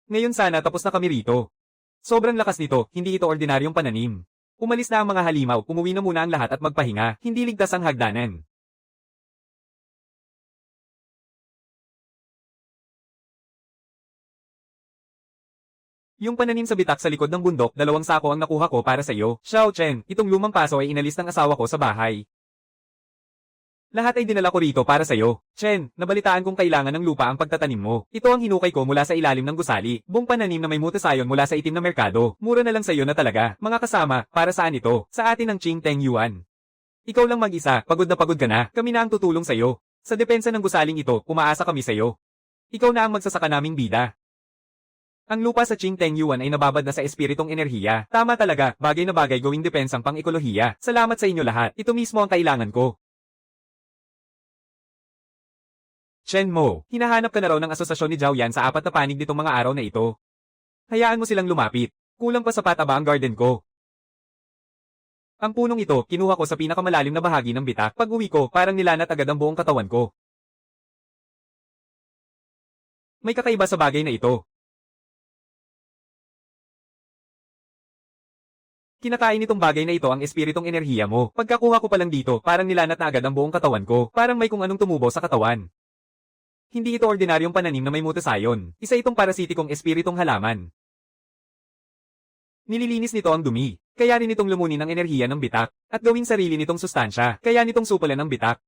Ngayon sana tapos na kami rito. Sobrang lakas nito, hindi ito ordinaryong pananim. Umalis na ang mga halimaw, umuwi na muna ang lahat at magpahinga, hindi ligtas ang hagdanan. Yung pananim sa bitak sa likod ng bundok, 2 sako ang nakuha ko para sa iyo. Xiao Chen, itong lumang paso ay inalis ng asawa ko sa bahay. Lahat ay dinala ko rito para sa iyo. Chen, nabalitaan kong kailangan ng lupa ang pagtatanim mo. Ito ang hinukay ko mula sa ilalim ng gusali. Buong pananim na may mutasayon mula sa itim na merkado. Mura na lang sa iyo na talaga. Mga kasama, para saan ito? Sa atin ng Ching Teng Yuan. Ikaw lang mag-isa, pagod na pagod ka na. Kami na ang tutulong sa iyo. Sa depensa ng gusaling ito, umaasa kami sa iyo. Ikaw na ang magsasaka naming bida. Ang lupa sa Ching Teng Yuan ay nababad na sa espiritong enerhiya. Tama talaga, bagay na bagay gawing depensang pang-ekolohiya. Salamat sa inyo lahat. Ito mismo ang kailangan ko. Shenmo, hinahanap ka na raw ng asosasyon ni Zhao Yan sa 4 na panig nitong mga araw na ito. Hayaan mo silang lumapit. Kulang pa sa pataba ang garden ko. Ang punong ito, kinuha ko sa pinakamalalim na bahagi ng bitak. Pag-uwi ko, parang nilanat agad ang buong katawan ko. May kakaiba sa bagay na ito. Kinakain itong bagay na ito ang espiritong enerhiya mo. Pagkakuha ko pa lang dito, parang nilanat na agad ang buong katawan ko. Parang may kung anong tumubo sa katawan. Hindi ito ordinaryong pananim na may mutasayon. Isa itong parasitikong espiritong halaman. Nililinis nito ang dumi. Kaya rin itong lumunin ang enerhiya ng bitak. At gawing sarili nitong sustansya. Kaya nitong supalan ang bitak.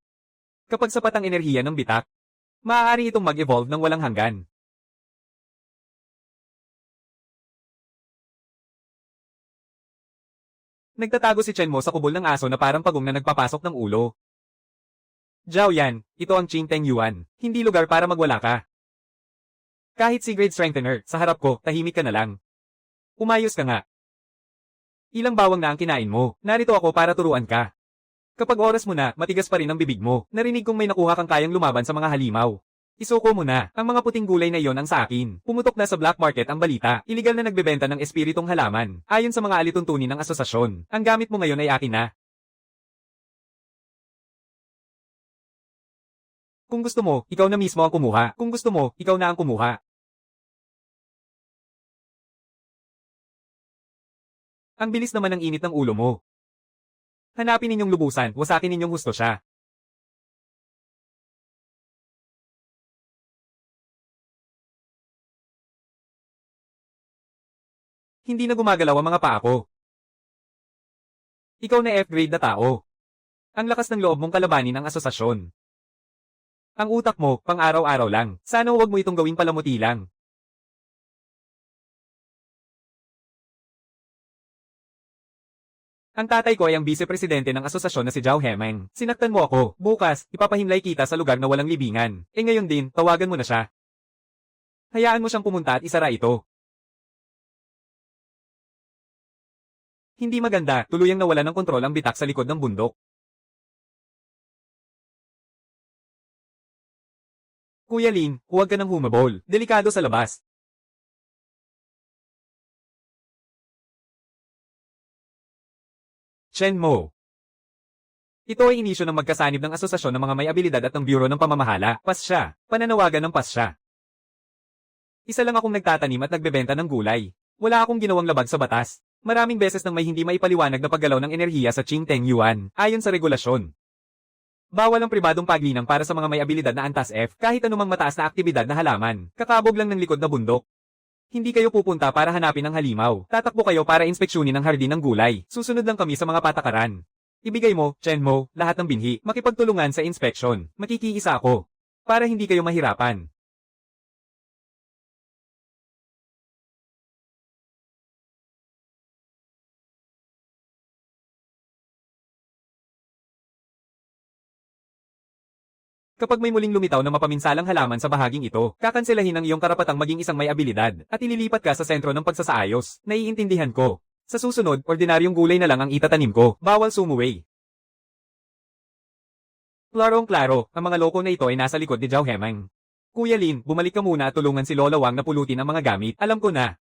Kapag sapat ang enerhiya ng bitak, maaari itong mag-evolve ng walang hanggan. Nagtatago si Chen Mo sa kubol ng aso na parang pagong na nagpapasok ng ulo. Zhao Yan, ito ang Ching Teng Yuan. Hindi lugar para magwala ka. Kahit si Grade Strengthener, sa harap ko, tahimik ka na lang. Umayos ka nga. Ilang bawang na ang kinain mo. Narito ako para turuan ka. Kapag oras mo na, matigas pa rin ang bibig mo. Narinig kong may nakuha kang kayang lumaban sa mga halimaw. Isuko mo na. Ang mga puting gulay na iyon ang sa akin. Pumutok na sa black market ang balita. Iligal na nagbebenta ng espiritong halaman. Ayon sa mga alituntunin ng asosasyon. Ang gamit mo ngayon ay akin na. Kung gusto mo, ikaw na mismo ang kumuha. Kung gusto mo, ikaw na ang kumuha. Ang bilis naman ng init ng ulo mo. Hanapin ninyong lubusan, wasakin ninyong husto siya. Hindi na gumagalaw ang mga paa ko. Ikaw na F-grade na tao. Ang lakas ng loob mong kalabanin ang asosasyon. Ang utak mo, pang araw-araw lang. Sana huwag mo itong gawing palamuti lang. Ang tatay ko ay ang vice-presidente ng asosasyon na si Zhao Hemeng. Sinaktan mo ako. Bukas, ipapahimlay kita sa lugar na walang libingan. Ngayon din, tawagan mo na siya. Hayaan mo siyang pumunta at isara ito. Hindi maganda, tuluyang nawala ng kontrol ang bitak sa likod ng bundok. Kuya Lin, huwag ka nang humabol. Delikado sa labas. Chen Mo. Ito ay inisyo ng magkasanib ng asosasyon ng mga may abilidad at ng Bureau ng Pamamahala. Pasya. Pananawagan ng pasya. Isa lang akong nagtatanim at nagbebenta ng gulay. Wala akong ginawang labag sa batas. Maraming beses nang may hindi maipaliwanag na paggalaw ng enerhiya sa Qingteng Yuan, ayon sa regulasyon. Bawal ang pribadong paglinang para sa mga may abilidad na antas F kahit anumang mataas na aktibidad na halaman, kakabog lang ng likod na bundok. Hindi kayo pupunta para hanapin ang halimaw, tatakbo kayo para inspeksyonin ang hardin ng gulay, susunod lang kami sa mga patakaran. Ibigay mo, Chen Mo, lahat ng binhi, makipagtulungan sa inspeksyon, makikiisa ako. Para hindi kayo mahirapan. Kapag may muling lumitaw na mapaminsalang halaman sa bahaging ito, kakanselahin ang iyong karapatang maging isang may abilidad, at ililipat ka sa sentro ng pagsasaayos. Naiintindihan ko. Sa susunod, ordinaryong gulay na lang ang itatanim ko, bawal sumuway. Klarong-klaro, ang mga loko na ito ay nasa likod ni Zhao Hemeng. Kuya Lin, bumalik ka muna at tulungan si Lola Wang na pulutin ang mga gamit, alam ko na.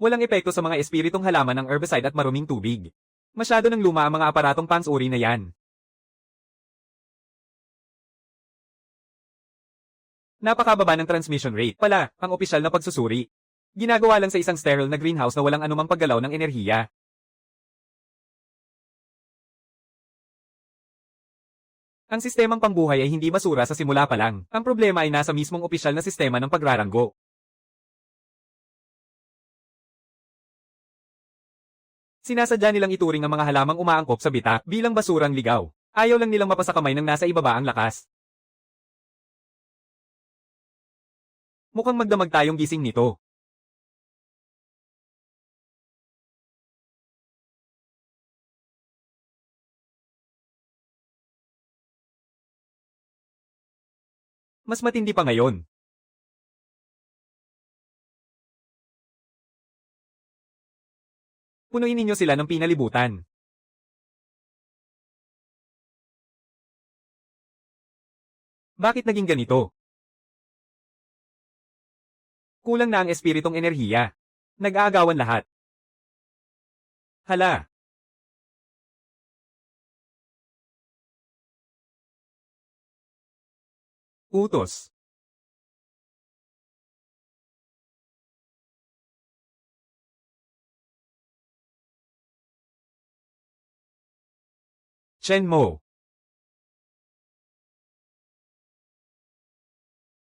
Walang epekto sa mga espiritong halaman ng herbicide at maruming tubig. Masyado ng luma ang mga aparatong pansuri na yan. Napakababa ng transmission rate. Pala, ang opisyal na pagsusuri. Ginagawa lang sa isang sterile na greenhouse na walang anumang paggalaw ng enerhiya. Ang sistemang pangbuhay ay hindi basura sa simula pa lang. Ang problema ay nasa mismong opisyal na sistema ng pagraranggo. Sinasadya nilang ituring ang mga halamang umaangkop sa bitak bilang basurang ligaw. Ayaw lang nilang mapasa kamay ng nasa ibaba ang lakas. Mukhang magdamag tayong gising nito. Mas matindi pa ngayon. Punuin ninyo sila ng pinalibutan. Bakit naging ganito? Kulang na ang espiritong enerhiya. Nag-aagawan lahat. Hala. Utos. Chen Mo.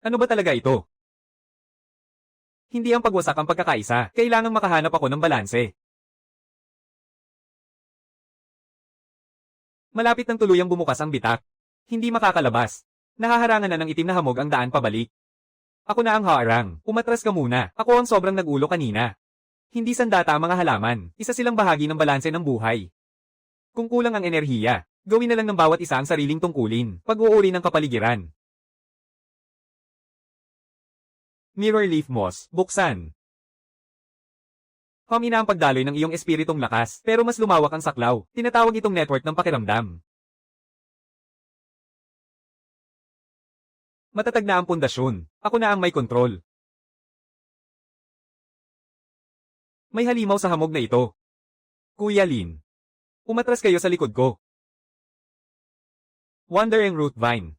Ano ba talaga ito? Hindi ang pagwasak ang pagkakaisa. Kailangang makahanap ako ng balanse. Malapit ng tuluyang bumukas ang bitak. Hindi makakalabas. Nahaharangan na ng itim na hamog ang daan pabalik. Ako na ang haarang. Umatras ka muna. Ako ang sobrang nag-ulo kanina. Hindi sandata ang mga halaman. Isa silang bahagi ng balanse ng buhay. Kung kulang ang enerhiya, gawin na lang ng bawat isa ang sariling tungkulin. Pag-uuri ng kapaligiran. Mirror Leaf Moss, buksan. Humina ang pagdaloy ng iyong espiritong lakas, pero mas lumawak ang saklaw. Tinatawag itong network ng pakiramdam. Matatag na ang pundasyon. Ako na ang may kontrol. May halimaw sa hamog na ito. Kuya Lin. Umatras kayo sa likod ko. Wandering Root Vine.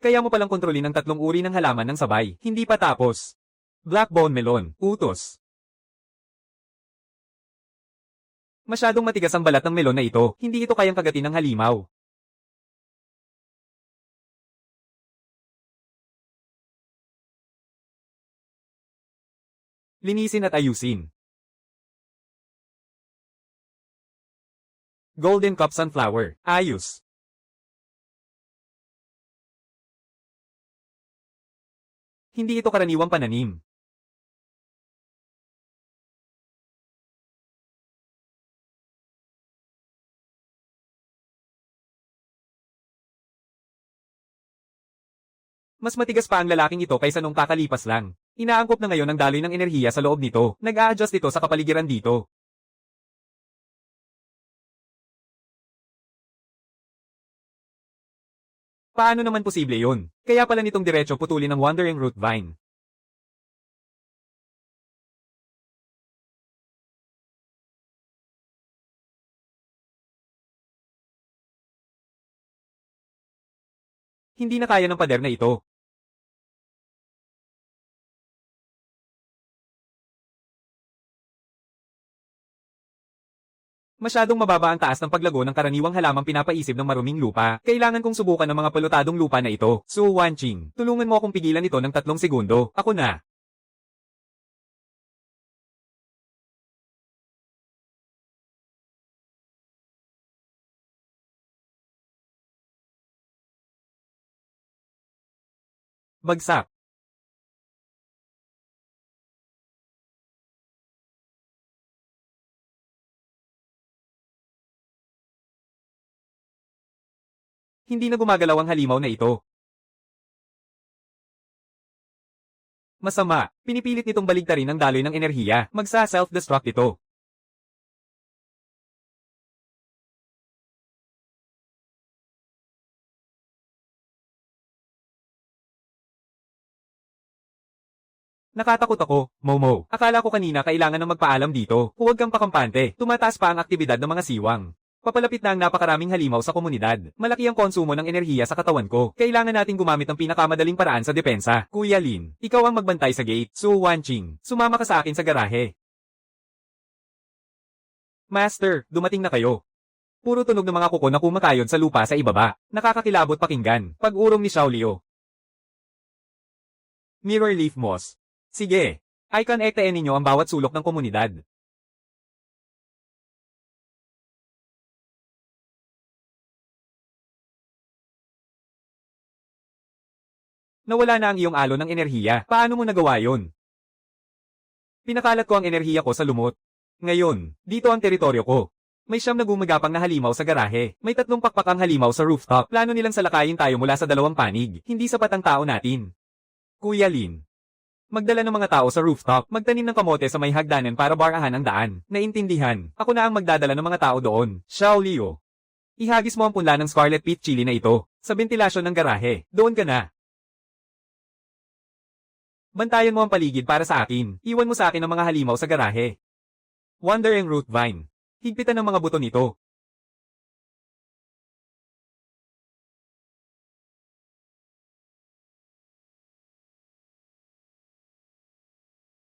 Kaya mo palang kontrolin ang tatlong uri ng halaman ng sabay. Hindi pa tapos. Black Bone Melon, utos. Masyadong matigas ang balat ng melon na ito, hindi ito kayang kagatin ng halimaw. Linisin at ayusin. Golden Cup Sunflower. Ayos. Hindi ito karaniwang pananim. Mas matigas pa ang lalaking ito kaysa nung kakalipas lang. Inaangkop na ngayon ang daloy ng enerhiya sa loob nito. Nag-a-adjust ito sa kapaligiran dito. Paano naman posible yun? Kaya pala nitong diretso putulin ng wandering root vine. Hindi na kaya ng pader na ito. Masyadong mababa ang taas ng paglago ng karaniwang halamang pinapaisip ng maruming lupa. Kailangan kong subukan ng mga palutadong lupa na ito. Su Wanqing, tulungan mo akong pigilan ito ng 3 segundo. Ako na. Bagsak. Hindi na gumagalaw ang halimaw na ito. Masama, pinipilit nitong baligtarin ang daloy ng enerhiya. Magsa-self-destruct ito. Nakatakot ako, Momo. Akala ko kanina kailangan ng magpaalam dito. Huwag kang pakampante. Tumataas pa ang aktibidad ng mga siwang. Papalapit na ang napakaraming halimaw sa komunidad. Malaki ang konsumo ng enerhiya sa katawan ko. Kailangan nating gumamit ng pinakamadaling paraan sa depensa. Kuya Lin, ikaw ang magbantay sa gate. Su Wanqing, sumama ka sa akin sa garahe. Master, dumating na kayo. Puro tunog ng mga kuko na kumakayod sa lupa sa ibaba. Nakakakilabot pakinggan. Pag-urong ni Xiao Liu. Mirror Leaf Moss. Sige. I-connectain ninyo ang bawat sulok ng komunidad. Nawala na ang iyong alon ng enerhiya. Paano mo nagawa yon? Pinakalat ko ang enerhiya ko sa lumot. Ngayon, dito ang teritoryo ko. May siyam na gumagapang na halimaw sa garahe. May 3 pakpak ang halimaw sa rooftop. Plano nilang salakayin tayo mula sa 2 panig. Hindi sapat ang tao natin. Kuya Lin. Magdala ng mga tao sa rooftop. Magtanim ng kamote sa may hagdanan para barahan ang daan. Naintindihan. Ako na ang magdadala ng mga tao doon. Xiao Liu. Ihagis mo ang punla ng Scarlet Pit Chili na ito. Sa ventilasyon ng garahe. Doon ka na. Bantayan mo ang paligid para sa akin. Iwan mo sa akin ang mga halimaw sa garahe. Wandering root vine. Higpitan ng mga buto nito.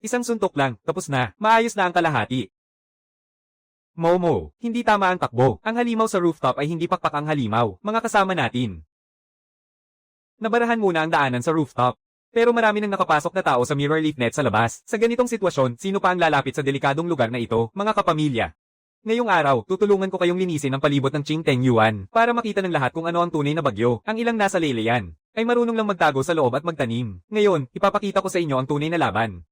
Isang suntok lang, tapos na. Maayos na ang kalahati. Momo, hindi tama ang takbo. Ang halimaw sa rooftop ay hindi pakpak ang halimaw. Mga kasama natin. Nabarahan muna ang daanan sa rooftop. Pero marami nang nakapasok na tao sa mirror leaf net sa labas. Sa ganitong sitwasyon, sino pa ang lalapit sa delikadong lugar na ito, mga kapamilya? Ngayong araw, tutulungan ko kayong linisin ang palibot ng Qingteng Yuan para makita ng lahat kung ano ang tunay na bagyo. Ang ilang nasa leleyan ay marunong lang magtago sa loob at magtanim. Ngayon, ipapakita ko sa inyo ang tunay na laban.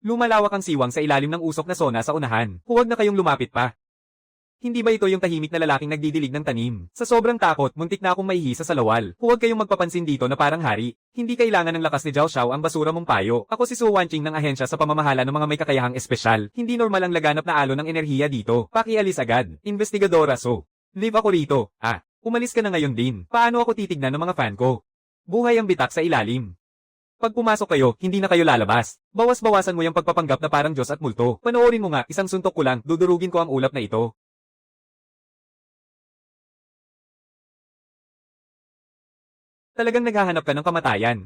Lumalawak ang siwang sa ilalim ng usok na sona sa unahan. Huwag na kayong lumapit pa. Hindi ba ito yung tahimik na lalaking nagdidilig ng tanim? Sa sobrang takot, muntik na akong maihisa sa lawal. Huwag kayong magpapansin dito na parang hari. Hindi kailangan ng lakas ni Jiao Xiao ang basura mong payo. Ako si Su Wanqing ng ahensya sa pamamahala ng mga may kakayahang espesyal. Hindi normal ang laganap na alon ng enerhiya dito. Pakialis agad. Investigadora Su. Leave ako rito. Umalis ka na ngayon din. Paano ako titignan ng mga fan ko? Buhay ang bitak sa ilalim. Pag pumasok kayo, hindi na kayo lalabas. Bawas-bawasan mo yung pagpapanggap na parang Diyos at multo. Panoorin mo nga, isang suntok ko lang, dudurugin ko ang ulap na ito. Talagang naghahanap ka ng kamatayan.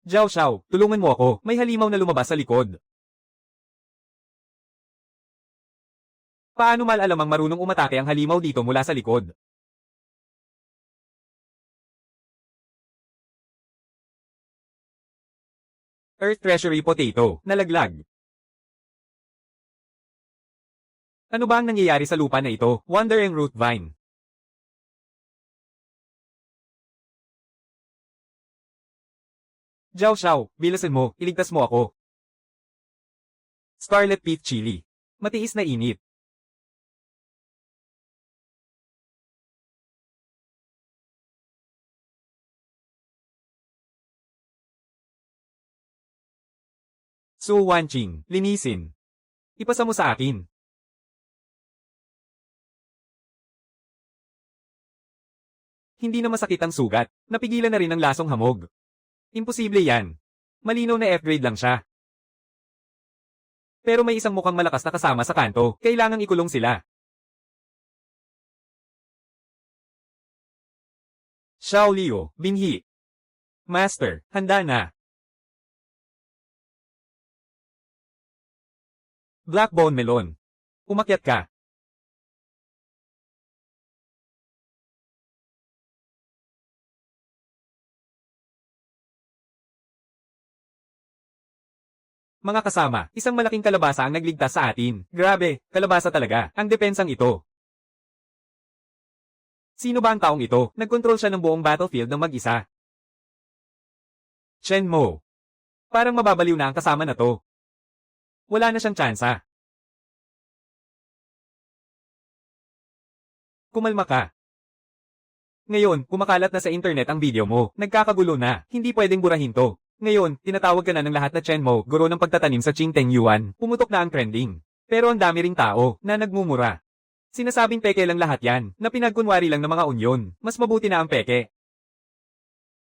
Zhao Xiao, tulungan mo ako, may halimaw na lumabas sa likod. Paano malalamang marunong umatake ang halimaw dito mula sa likod? Earth Treasury Potato, nalaglag. Ano ba ang nangyayari sa lupa na ito? Wandering Root Vine. Zhao Xiao, bilisan mo, iligtas mo ako. Scarlet Pit Chili. Matiis na init. Su Wanqing, linisin. Ipasa mo sa akin. Hindi na masakit ang sugat. Napigilan na rin ang lasong hamog. Imposible yan. Malinaw na F-grade lang siya. Pero may isang mukhang malakas na kasama sa kanto. Kailangang ikulong sila. Xiao Liu, binhi. Master, handa na. Blackbone Melon. Umakyat ka. Mga kasama, isang malaking kalabasa ang nagligtas sa atin. Grabe, kalabasa talaga, ang depensang ito. Sino ba ang taong ito? Nagkontrol siya ng buong battlefield ng mag-isa. Chen Mo. Parang mababaliw na ang kasama na to. Wala na siyang tsansa. Kumalma ka. Ngayon, kumakalat na sa internet ang video mo. Nagkakagulo na. Hindi pwedeng burahin to. Ngayon, tinatawag ka na ng lahat na Chen Mo, guro ng pagtatanim sa Qingteng Yuan. Pumutok na ang trending. Pero ang dami ring tao na nagmumura. Sinasabing peke lang lahat yan, na pinagkunwari lang ng mga unyon. Mas mabuti na ang peke.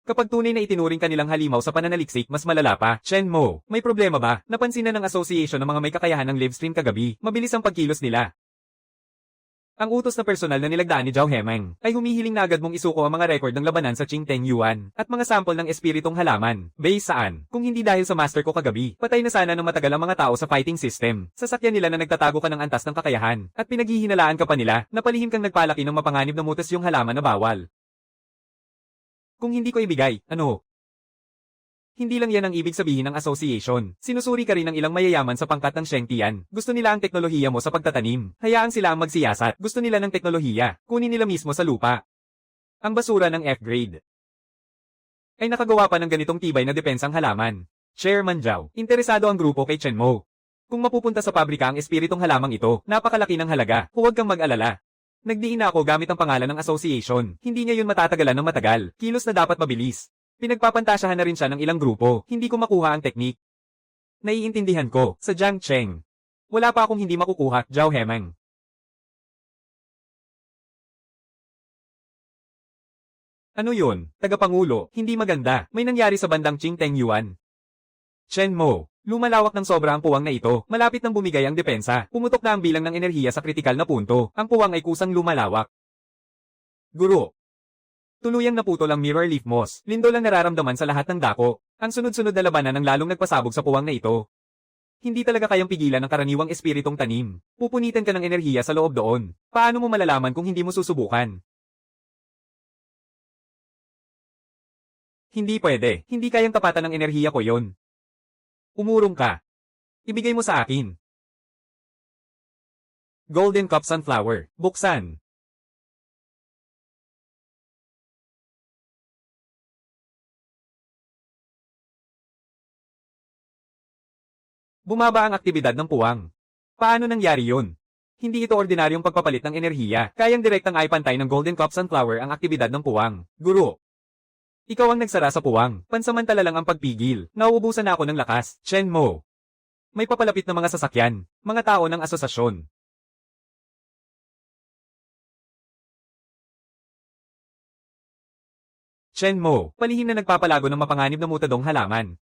Kapag tunay na itinuring kanilang halimaw sa pananaliksik, mas malala pa. Chen Mo, may problema ba? Napansin na ng association ng mga may kakayahan ng livestream kagabi. Mabilis ang pagkilos nila. Ang utos na personal na nilagdaan ni Zhao Hemeng ay humihiling na agad mong isuko ang mga record ng labanan sa Qingteng Yuan at mga sample ng espiritong halaman. Base saan? Kung hindi dahil sa master ko kagabi, patay na sana ng matagal ang mga tao sa fighting system. Sasakyan nila na nagtatago ka ng antas ng kakayahan at pinaghihinalaan ka pa nila na palihim kang nagpalaki ng mapanganib na mutas yung halaman na bawal. Kung hindi ko ibigay, ano? Hindi lang yan ang ibig sabihin ng association. Sinusuri ka rin ng ilang mayayaman sa pangkat ng Shengtian. Gusto nila ang teknolohiya mo sa pagtatanim. Hayaan sila ang magsiyasat. Gusto nila ng teknolohiya. Kunin nila mismo sa lupa. Ang basura ng F-grade ay nakagawa pa ng ganitong tibay na depensang halaman. Chairman Zhao, interesado ang grupo kay Chen Mo. Kung mapupunta sa pabrika ang espiritong halamang ito, napakalaki ng halaga. Huwag kang mag-alala. Nagdiin na ako gamit ang pangalan ng association. Hindi niya yun matatagalan ng matagal. Kilos na dapat mabilis. Pinagpapantasyahan na rin siya ng ilang grupo, hindi ko makuha ang teknik. Naiintindihan ko, sa Jiang Cheng. Wala pa akong hindi makukuha, Zhao Hemeng. Ano yun? Tagapangulo, hindi maganda, may nangyari sa bandang Qingteng Yuan. Chen Mo, lumalawak ng sobra ang puwang na ito, malapit nang bumigay ang depensa, pumutok na ang bilang ng enerhiya sa kritikal na punto, ang puwang ay kusang lumalawak. Guro. Tuluyang naputol ang mirror leaf moss. Lindol ang nararamdaman sa lahat ng dako. Ang sunod-sunod na labanan ang lalong nagpasabog sa puwang na ito. Hindi talaga kayang pigilan ng karaniwang espiritong tanim. Pupunitan ka ng enerhiya sa loob doon. Paano mo malalaman kung hindi mo susubukan? Hindi pwede. Hindi kayang tapatan ng enerhiya ko yon. Umurong ka. Ibigay mo sa akin. Golden Cup Sunflower. Buksan. Bumaba ang aktibidad ng puwang. Paano nangyari yun? Hindi ito ordinaryong pagpapalit ng enerhiya. Kayang direktang aipantay ng Golden Cup Sunflower ang aktibidad ng puwang. Guro. Ikaw ang nagsara sa puwang. Pansamantala lang ang pagpigil. Nauubusan na ako ng lakas. Chen Mo. May papalapit na mga sasakyan. Mga tao ng asosasyon. Chen Mo. Palihim na nagpapalago ng mapanganib na mutadong halaman.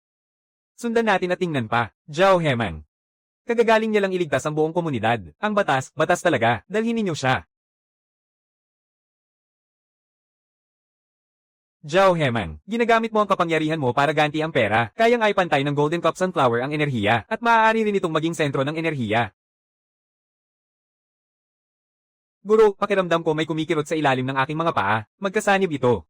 Sundan natin at tingnan pa. Zhao Hemeng. Kagagaling niya lang iligtas ang buong komunidad. Ang batas, batas talaga. Dalhin ninyo siya. Zhao Hemang, ginagamit mo ang kapangyarihan mo para ganti ang pera. Kayang ay pantay ng Golden Cup Sunflower ang enerhiya, at maaari rin itong maging sentro ng enerhiya. Guro, pakiramdam ko may kumikirot sa ilalim ng aking mga paa. Magkasanib ito.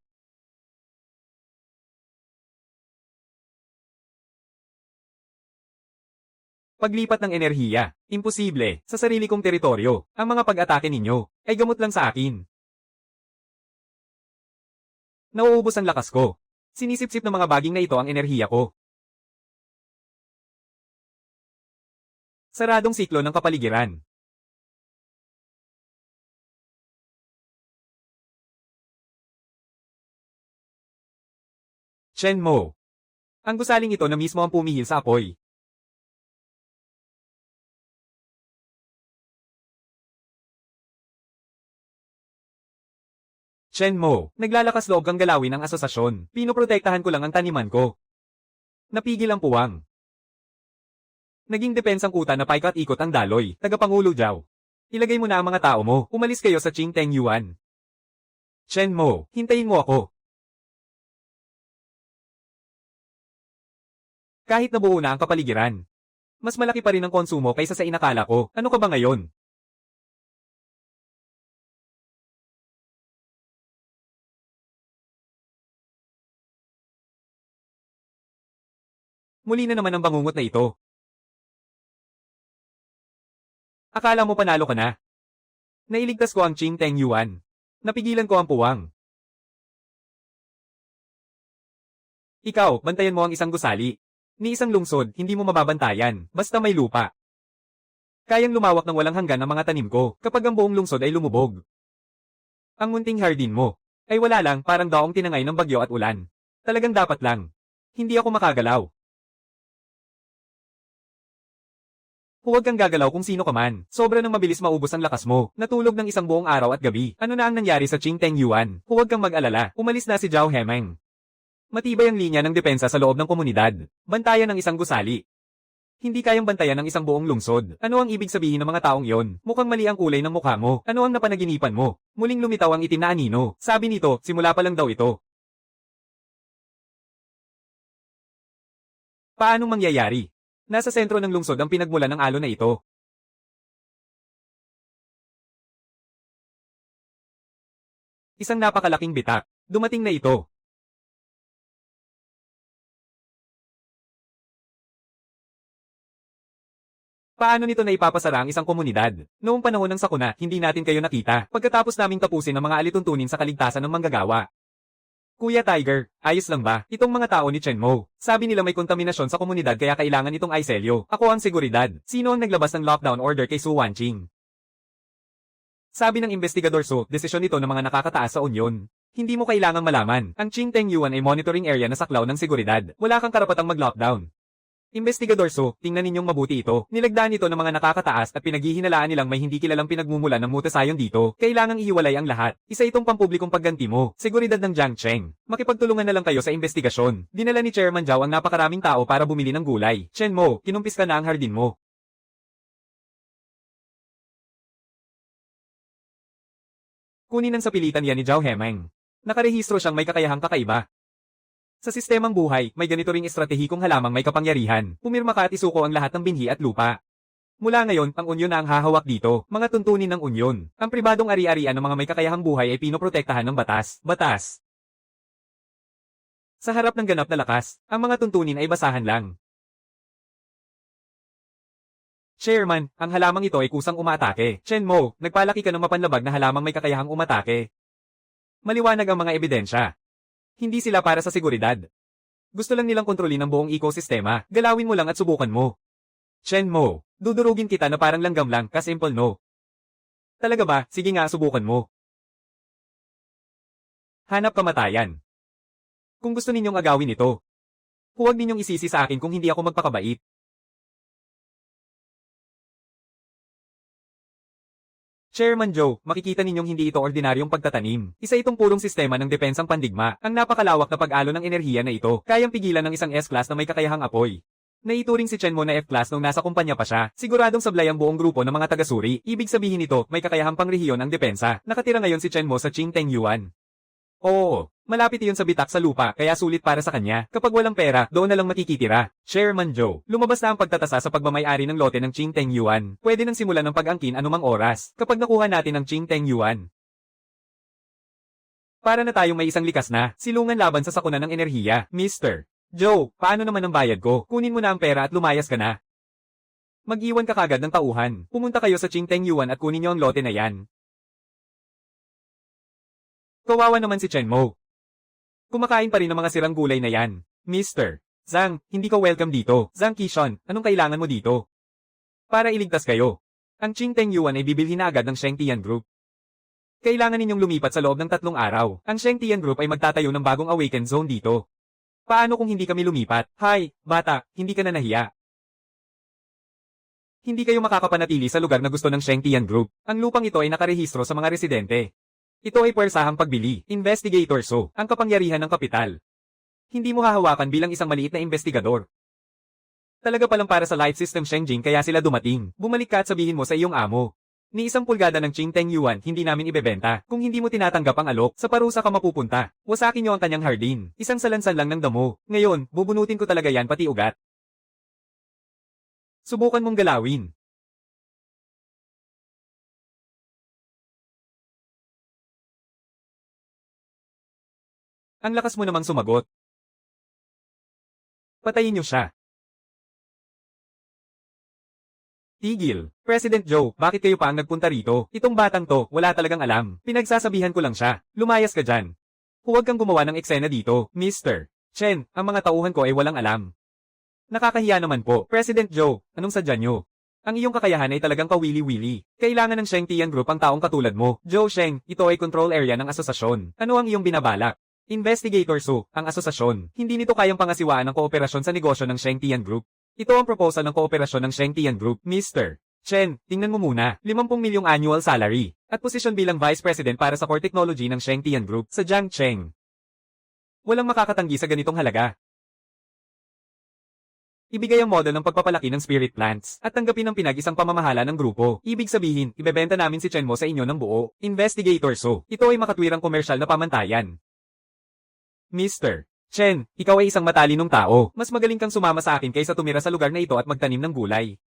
Paglipat ng enerhiya. Imposible. Sa sarili kong teritoryo. Ang mga pag-atake ninyo ay gamot lang sa akin. Nauubos ang lakas ko. Sinisipsip ng mga baging na ito ang enerhiya ko. Saradong siklo ng kapaligiran. Shenmo. Ang gusaling ito na mismo ang pumihil sa apoy. Shenmo, naglalakas loob kang galawin ang asosasyon. Pinoprotektahan ko lang ang taniman ko. Napigil ang puwang. Naging depensang kuta na paikat-ikot ang daloy. Tagapangulo Zhao. Ilagay mo na ang mga tao mo. Umalis kayo sa Qingteng Yuan. Shenmo, hintayin mo ako. Kahit nabuo na ang kapaligiran. Mas malaki pa rin ang konsumo kaysa sa inakala ko. Ano ka ba ngayon? Muli na naman ang bangungot na ito. Akala mo panalo ka na? Nailigtas ko ang Qingteng Yuan. Napigilan ko ang puwang. Ikaw, bantayan mo ang isang gusali. Ni isang lungsod, hindi mo mababantayan, basta may lupa. Kayang lumawak ng walang hanggan ang mga tanim ko, kapag ang buong lungsod ay lumubog. Ang munting hardin mo, ay wala lang, parang daong tinangay ng bagyo at ulan. Talagang dapat lang. Hindi ako makagalaw. Huwag kang gagalaw kung sino ka man. Sobra nang mabilis maubos ang lakas mo. Natulog ng isang buong araw at gabi. Ano na ang nangyari sa Qingteng Yuan? Huwag kang mag-alala. Umalis na si Zhao Hemeng. Matibay ang linya ng depensa sa loob ng komunidad. Bantayan ng isang gusali. Hindi kayang bantayan ng isang buong lungsod. Ano ang ibig sabihin ng mga taong iyon? Mukhang mali ang kulay ng mukha mo. Ano ang napanaginipan mo? Muling lumitaw ang itim na anino. Sabi nito, simula pa lang daw ito. Paanong mangyayari? Nasa sentro ng lungsod ang pinagmulan ng alon na ito. Isang napakalaking bitak. Dumating na ito. Paano nito na ipapasara ang isang komunidad? Noong panahon ng sakuna, hindi natin kayo nakita. Pagkatapos naming tapusin ang mga alituntunin sa kaligtasan ng manggagawa. Kuya Tiger, ayos lang ba? Itong mga tao ni Chenmo. Sabi nila may kontaminasyon sa komunidad kaya kailangan itong iselyo. Ako ang seguridad. Sino ang naglabas ng lockdown order kay Su Wanqing? Sabi ng investigador Su, desisyon ito ng mga nakakataas sa Union. Hindi mo kailangang malaman. Ang Qingteng Yuan ay monitoring area na saklaw ng seguridad. Wala kang karapatang mag-lockdown. Investigador Su, tingnan ninyong mabuti ito. Nilagdaan ito ng mga nakakataas at pinaghihinalaan nilang may hindi kilalang pinagmumulan ng mutasayon dito. Kailangang ihiwalay ang lahat. Isa itong pampublikong pagganti mo. Seguridad ng Jiang Cheng. Makipagtulungan na lang kayo sa investigasyon. Dinala ni Chairman Zhao ang napakaraming tao para bumili ng gulay. Chen Mo, kinumpis ka na ang hardin mo. Kunin ang sapilitan yan ni Zhao Hemeng. Nakarehistro siyang may kakayahang kakaiba. Sa sistemang buhay, may ganito ring estratehikong halamang may kapangyarihan. Pumirma ka at isuko ang lahat ng binhi at lupa. Mula ngayon, ang unyon na ang hahawak dito, mga tuntunin ng unyon. Ang pribadong ari-arian ng mga may kakayahang buhay ay pinoprotektahan ng batas. Batas. Sa harap ng ganap na lakas, ang mga tuntunin ay basahan lang. Chairman, ang halamang ito ay kusang umatake. Chen Mo, nagpalaki ka ng mapanlabag na halamang may kakayahang umatake. Maliwanag ang mga ebidensya. Hindi sila para sa seguridad. Gusto lang nilang kontrolin ang buong ekosistema. Galawin mo lang at subukan mo. Chen Mo, dudurugin kita na parang langgam lang, kasimple no. Talaga ba? Sige nga, subukan mo. Hanap kamatayan. Kung gusto ninyong agawin ito, huwag ninyong isisi sa akin kung hindi ako magpakabait. Chairman Joe, makikita ninyong hindi ito ordinaryong pagtatanim. Isa itong purong sistema ng depensang pandigma. Ang napakalawak na pag-alo ng enerhiya na ito, kayang pigilan ng isang S-class na may kakayahang apoy. Naituring si Chenmo na F-class nung nasa kumpanya pa siya. Siguradong sablay ang buong grupo ng mga taga-suri. Ibig sabihin nito, may kakayahang pangrehiyon ang depensa. Nakatira ngayon si Chenmo sa Qingteng Yuan. Oo, malapit iyon sa bitak sa lupa kaya sulit para sa kanya. Kapag walang pera, doon na lang makikitira. Chairman Joe, lumabas na ang pagtatasa sa pagmamay-ari ng lote ng Qing Teng Yuan. Pwede nang simulan ng pag-angkin anumang oras. Kapag nakuha natin ang Qing Teng Yuan, para na tayong may isang likas na silungan laban sa sakuna ng enerhiya. Mr. Joe, paano naman ang bayad ko? Kunin mo na ang pera at lumayas ka na. Mag-iwan ka kagad ng tauhan. Pumunta kayo sa Qing Teng Yuan at kunin niyo ang lote na yan. Kawawa naman si Chen Mo. Kumakain pa rin ng mga sirang gulay na yan. Mr. Zhang, hindi ka welcome dito. Zhang Qishon, anong kailangan mo dito? Para iligtas kayo. Ang Qing Teng Yuan ay bibilhin na agad ng Shengtian Group. Kailangan ninyong lumipat sa loob ng 3 araw. Ang Shengtian Group ay magtatayo ng bagong awakened zone dito. Paano kung hindi kami lumipat? Hay, bata, hindi ka na nahiya. Hindi kayo makakapanatili sa lugar na gusto ng Shengtian Group. Ang lupang ito ay nakarehistro sa mga residente. Ito ay puwersahang pagbili, investigator so, ang kapangyarihan ng kapital. Hindi mo hahawakan bilang isang maliit na investigador. Talaga palang para sa life system Shengjing kaya sila dumating. Bumalik ka at sabihin mo sa iyong amo. Ni 1 pulgada ng Qing Teng Yuan hindi namin ibebenta. Kung hindi mo tinatanggap ang alok, sa parusa ka mapupunta. Wasakin niyo ang kanyang hardin. Isang salansan lang ng damo. Ngayon, bubunutin ko talaga yan pati ugat. Subukan mong galawin. Ang lakas mo namang sumagot. Patayin niyo siya. Tigil. President Joe, bakit kayo pa ang nagpunta rito? Itong batang to, wala talagang alam. Pinagsasabihan ko lang siya. Lumayas ka dyan. Huwag kang gumawa ng eksena dito, Mr. Chen, ang mga tauhan ko ay walang alam. Nakakahiya naman po. President Joe, anong sadya niyo? Ang iyong kakayahan ay talagang kawili-wili. Kailangan ng Shengtian Group ang taong katulad mo. Joe Sheng, ito ay control area ng asosasyon. Ano ang iyong binabalak? Investigator Su, ang asosasyon. Hindi nito kayang pangasiwaan ang kooperasyon sa negosyo ng Shengtian Group. Ito ang proposal ng kooperasyon ng Shengtian Group. Mr. Chen, tingnan mo muna. 50 milyong annual salary. At posisyon bilang Vice President para sa core technology ng Shengtian Group sa Jiangcheng. Walang makakatanggi sa ganitong halaga. Ibigay ang model ng pagpapalaki ng spirit plants at tanggapin ang pinag-isang pamamahala ng grupo. Ibig sabihin, ibebenta namin si Chen Mo sa inyo ng buo. Investigator So, ito ay makatwirang komersyal na pamantayan. Mr. Chen, ikaw ay isang matalinong tao. Mas magaling kang sumama sa akin kaysa tumira sa lugar na ito at magtanim ng gulay.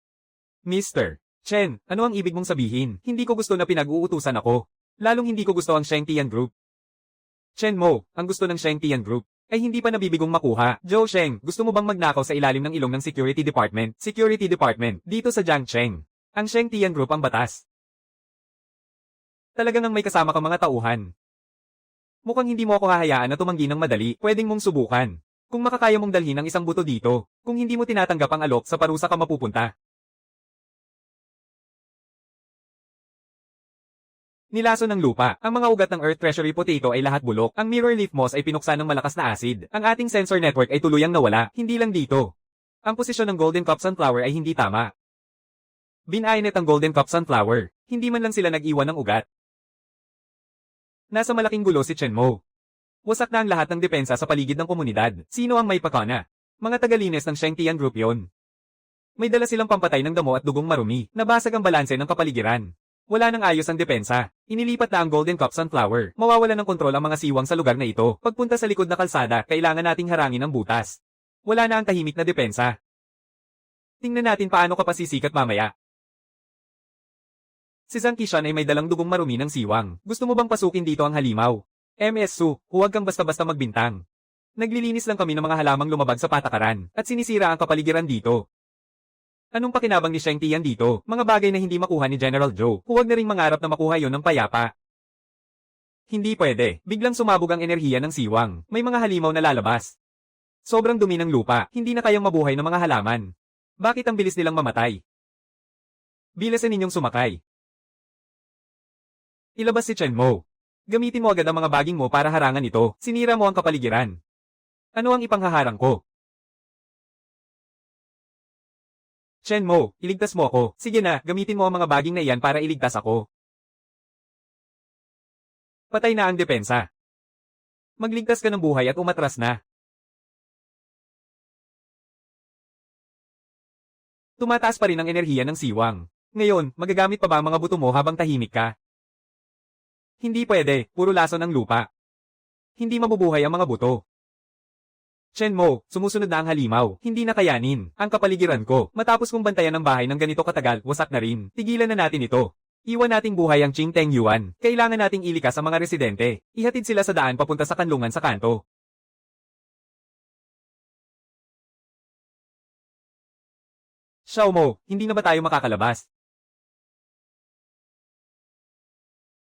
Mr. Chen, ano ang ibig mong sabihin? Hindi ko gusto na pinag-uutusan ako. Lalong hindi ko gusto ang Shengtian Group. Chen Mo, ang gusto ng Shengtian Group ay hindi pa nabibigong makuha. Joe Sheng, gusto mo bang magnakaw sa ilalim ng ilong ng Security Department? Security Department, dito sa Jiangcheng. Ang Shengtian Group ang batas. Talagang ang may kasama kang mga tauhan. Mukhang hindi mo ako hahayaan na tumanggi ng madali, pwedeng mong subukan. Kung makakaya mong dalhin ang isang buto dito, kung hindi mo tinatanggap ang alok sa parusa ka mapupunta. Nilaso ng lupa. Ang mga ugat ng Earth Treasury Potato ay lahat bulok. Ang mirror leaf moss ay pinuksan ng malakas na acid. Ang ating sensor network ay tuluyang nawala. Hindi lang dito. Ang posisyon ng Golden Cup Sunflower ay hindi tama. Binainet ang Golden Cup Sunflower. Hindi man lang sila nag-iwan ng ugat. Nasa malaking gulo si Chen Mo. Wasak na ang lahat ng depensa sa paligid ng komunidad. Sino ang may pakana? Mga tagalines ng Shengtian Group yon. May dala silang pampatay ng damo at dugong marumi. Nabasag ang balanse ng kapaligiran. Wala nang ayos ang depensa. Inilipat na ang Golden Cup Sunflower. Mawawala ng kontrol ang mga siwang sa lugar na ito. Pagpunta sa likod na kalsada, kailangan nating harangin ang butas. Wala na ang tahimik na depensa. Tingnan natin paano ka pa sisikat mamaya. Si Zhang Qishan ay may dalang dugong marumi ng siwang. Gusto mo bang pasukin dito ang halimaw? MS Su, huwag kang basta-basta magbintang. Naglilinis lang kami ng mga halamang lumabag sa patakaran, at sinisira ang kapaligiran dito. Anong pakinabang ni Shengtian dito? Mga bagay na hindi makuha ni General Joe. Huwag na ring mangarap na makuha yon ng payapa. Hindi pwede. Biglang sumabog ang enerhiya ng siwang. May mga halimaw na lalabas. Sobrang dumi ng lupa. Hindi na kayang mabuhay ng mga halaman. Bakit ang bilis nilang mamatay? Bilasan ninyong sumakay. Ilabas si Chen Mo. Gamitin mo agad ang mga baging mo para harangan ito. Sinira mo ang kapaligiran. Ano ang ipanghaharang ko? Chen Mo, iligtas mo ako. Sige na, gamitin mo ang mga baging na iyan para iligtas ako. Patay na ang depensa. Magligtas ka ng buhay at umatras na. Tumataas pa rin ang enerhiya ng siwang. Ngayon, magagamit pa ba ang mga buto mo habang tahimik ka? Hindi pwede, puro laso ng lupa. Hindi mabubuhay ang mga buto. Chen Mo, sumusunod na ang halimaw. Hindi na kayanin. Ang kapaligiran ko. Matapos kong bantayan ang bahay ng ganito katagal, wasak na rin. Tigilan na natin ito. Iwan nating buhay ang Qing Teng Yuan. Kailangan nating ilikas ang mga residente. Ihatid sila sa daan papunta sa kanlungan sa kanto. Xiao Mo, hindi na ba tayo makakalabas?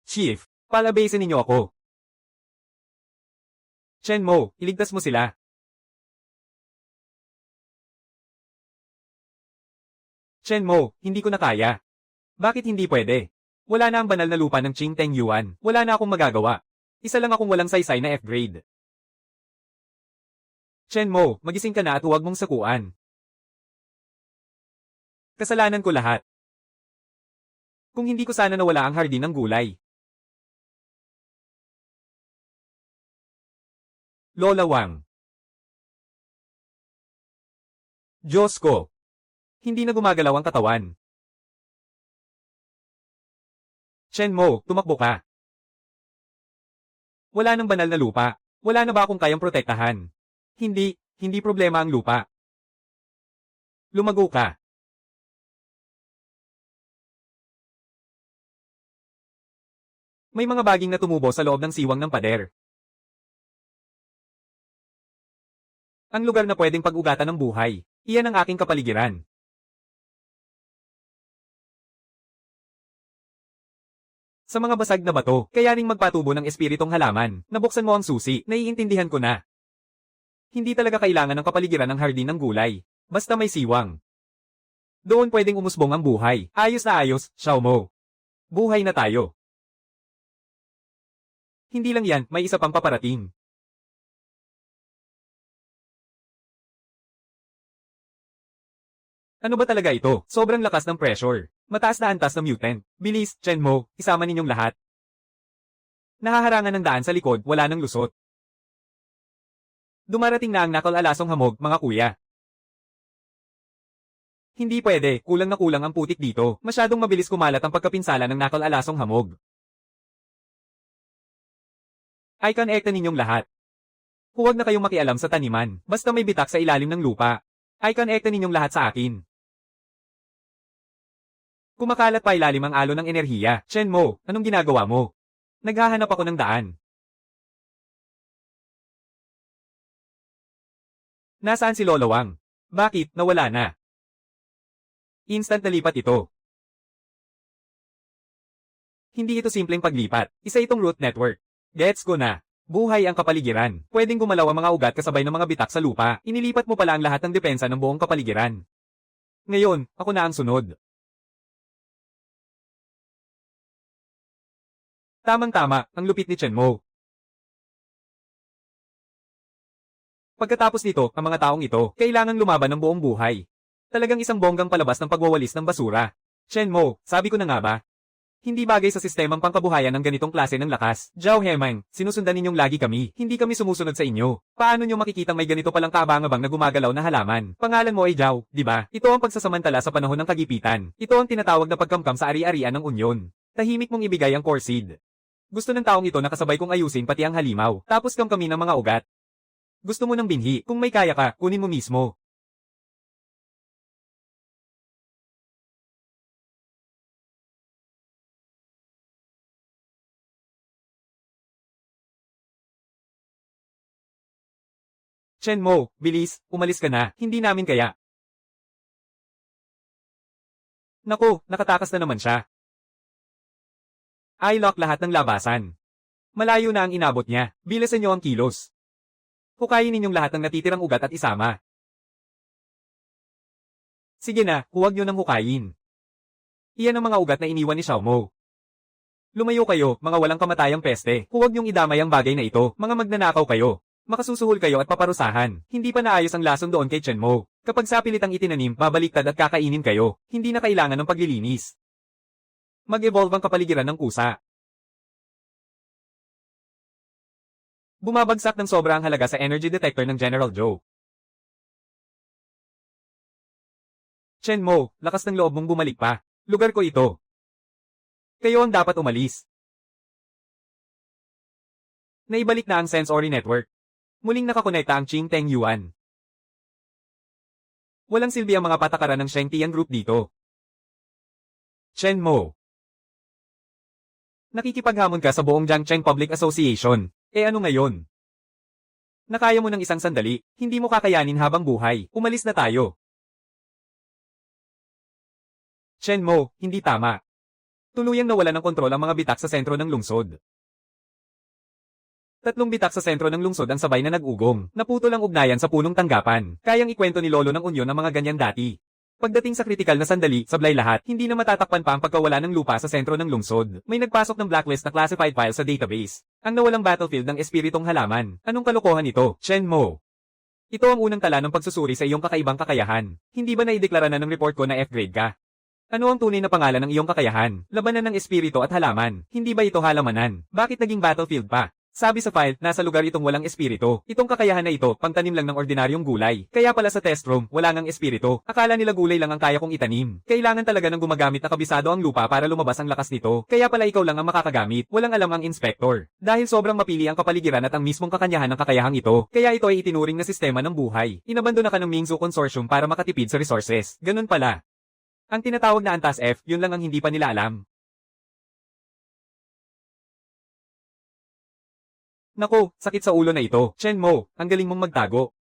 Chief, palabasin ninyo ako. Chen Mo, iligtas mo sila. Chen Mo, hindi ko na kaya. Bakit hindi pwede? Wala na ang banal na lupa ng Qing Teng Yuan. Wala na akong magagawa. Isa lang akong walang saysay na F-grade. Chen Mo, magising ka na at huwag mong sakuan. Kasalanan ko lahat. Kung hindi ko sana nawala ang hardin ng gulay. Lola Wang. Diyos ko. Hindi na gumagalaw ang katawan. Chen Mo, tumakbo ka. Wala nang banal na lupa. Wala na ba akong kayang protektahan? Hindi problema ang lupa. Lumago ka. May mga baging na tumubo sa loob ng siwang ng pader. Ang lugar na pwedeng pag-ugatan ng buhay. Iyan ang aking kapaligiran. Sa mga basag na bato, kayaning magpatubo ng espiritong halaman. Nabuksan mo ang susi, naiintindihan ko na. Hindi talaga kailangan ng kapaligiran ng hardin ng gulay. Basta may siwang. Doon pwedeng umusbong ang buhay. Ayos na ayos, Xiao Mo. Buhay na tayo. Hindi lang yan, may isa pang paparating. Ano ba talaga ito? Sobrang lakas ng pressure. Mataas na antas ng mutant. Bilis, Chen Mo, isama ninyong lahat. Nahaharangan ng daan sa likod, wala nang lusot. Dumarating na ang nakal-alasong hamog, mga kuya. Hindi pwede, kulang na kulang ang putik dito. Masyadong mabilis kumalat ang pagkapinsala ng nakal-alasong hamog. Icon-ecta ninyong lahat. Huwag na kayong makialam sa taniman, basta may bitak sa ilalim ng lupa. Icon-ecta ninyong lahat sa akin. Kumakalat pa ilalim ang alo ng enerhiya. Chen Mo, anong ginagawa mo? Naghahanap ako ng daan. Nasaan si Lolo Wang? Bakit, nawala na? Instant na lipat ito. Hindi ito simpleng paglipat. Isa itong root network. Gets ko na. Buhay ang kapaligiran. Pwedeng gumalaw ang mga ugat kasabay ng mga bitak sa lupa. Inilipat mo pala ang lahat ng depensa ng buong kapaligiran. Ngayon, ako na ang sunod. Tamang-tama, ang lupit ni Chen Mo. Pagkatapos nito, ang mga taong ito, kailangang lumaban ng buong buhay. Talagang isang bonggang palabas ng pagwawalis ng basura. Chen Mo, sabi ko na nga ba? Hindi bagay sa sistemang pangkabuhayan ng ganitong klase ng lakas. Zhao Hemang, sinusundan ninyong lagi kami. Hindi kami sumusunod sa inyo. Paano nyo makikitang may ganito palang kaabang-abang na gumagalaw na halaman? Pangalan mo ay Zhao, di ba? Ito ang pagsasamantala sa panahon ng kagipitan. Ito ang tinatawag na pagkamkam sa ari-arian ng unyon. Tahimik mong ibigay ang core seed. Gusto ng taong ito na kasabay kong ayusin pati ang halimaw, tapos kamkami ng mga ugat. Gusto mo ng binhi, kung may kaya ka, kunin mo mismo. Chen Mo, bilis, umalis ka na, hindi namin kaya. Naku, nakatakas na naman siya. I-lock lahat ng labasan. Malayo na ang inabot niya, bilisan niyo ang kilos. Hukayin ninyong lahat ng natitirang ugat at isama. Sige na, huwag niyo nang hukayin. Iyan ang mga ugat na iniwan ni Xiao Mo. Lumayo kayo, mga walang kamatayang peste. Huwag niyong idamay ang bagay na ito, mga magnanakaw kayo. Makasusuhol kayo at paparusahan. Hindi pa naayos ang lason doon kay Chen Mo. Kapag sapilit ang itinanim, babaliktad at kakainin kayo. Hindi na kailangan ng paglilinis. Mag-evolve ang kapaligiran ng kusa. Bumabagsak ng sobra ang halaga sa energy detector ng General Zhou. Chen Mo, lakas ng loob mong bumalik pa. Lugar ko ito. Kayo ang dapat umalis. Naibalik na ang sensory network. Muling nakakonekta ang Qing Teng Yuan. Walang silbi ang mga patakaran ng Shengtian Group dito. Chen Mo. Nakikipaghamon ka sa buong Jiangcheng Public Association. Ano ngayon? Nakaya mo ng isang sandali, hindi mo kakayanin habang buhay. Umalis na tayo. Chen Mo, hindi tama. Tuluyang nawala ng kontrol ang mga bitak sa sentro ng lungsod. 3 bitak sa sentro ng lungsod ang sabay na nag-ugong. Naputol ang ugnayan sa punong tanggapan. Kayang ikwento ni Lolo ng Unyon ang mga ganyan dati. Pagdating sa kritikal na sandali, sablay lahat, hindi na matatakpan pa ang pagkawala ng lupa sa sentro ng lungsod. May nagpasok ng blacklist na classified file sa database. Ang nawalang battlefield ng espiritong halaman. Anong kalokohan ito, Chen Mo? Ito ang unang tala ng pagsusuri sa iyong kakaibang kakayahan. Hindi ba naideklara na ng report ko na F-grade ka? Ano ang tunay na pangalan ng iyong kakayahan? Labanan ng espiritu at halaman. Hindi ba ito halamanan? Bakit naging battlefield pa? Sabi sa file, nasa lugar itong walang espiritu. Itong kakayahan na ito, pangtanim lang ng ordinaryong gulay. Kaya pala sa test room, wala ngang espiritu. Akala nila gulay lang ang kaya kong itanim. Kailangan talaga ng gumagamit na kabisado ang lupa para lumabas ang lakas nito. Kaya pala ikaw lang ang makakagamit. Walang alam ang inspector. Dahil sobrang mapili ang kapaligiran at ang mismong kakanyahan ng kakayahang ito. Kaya ito ay itinuring na sistema ng buhay. Inabandona ka ng Mingzhou Consortium para makatipid sa resources. Ganun pala. Ang tinatawag na Antas F, yun lang ang hindi pa nila alam. Naku, sakit sa ulo na ito. Chen Mo, ang galing mong magtago.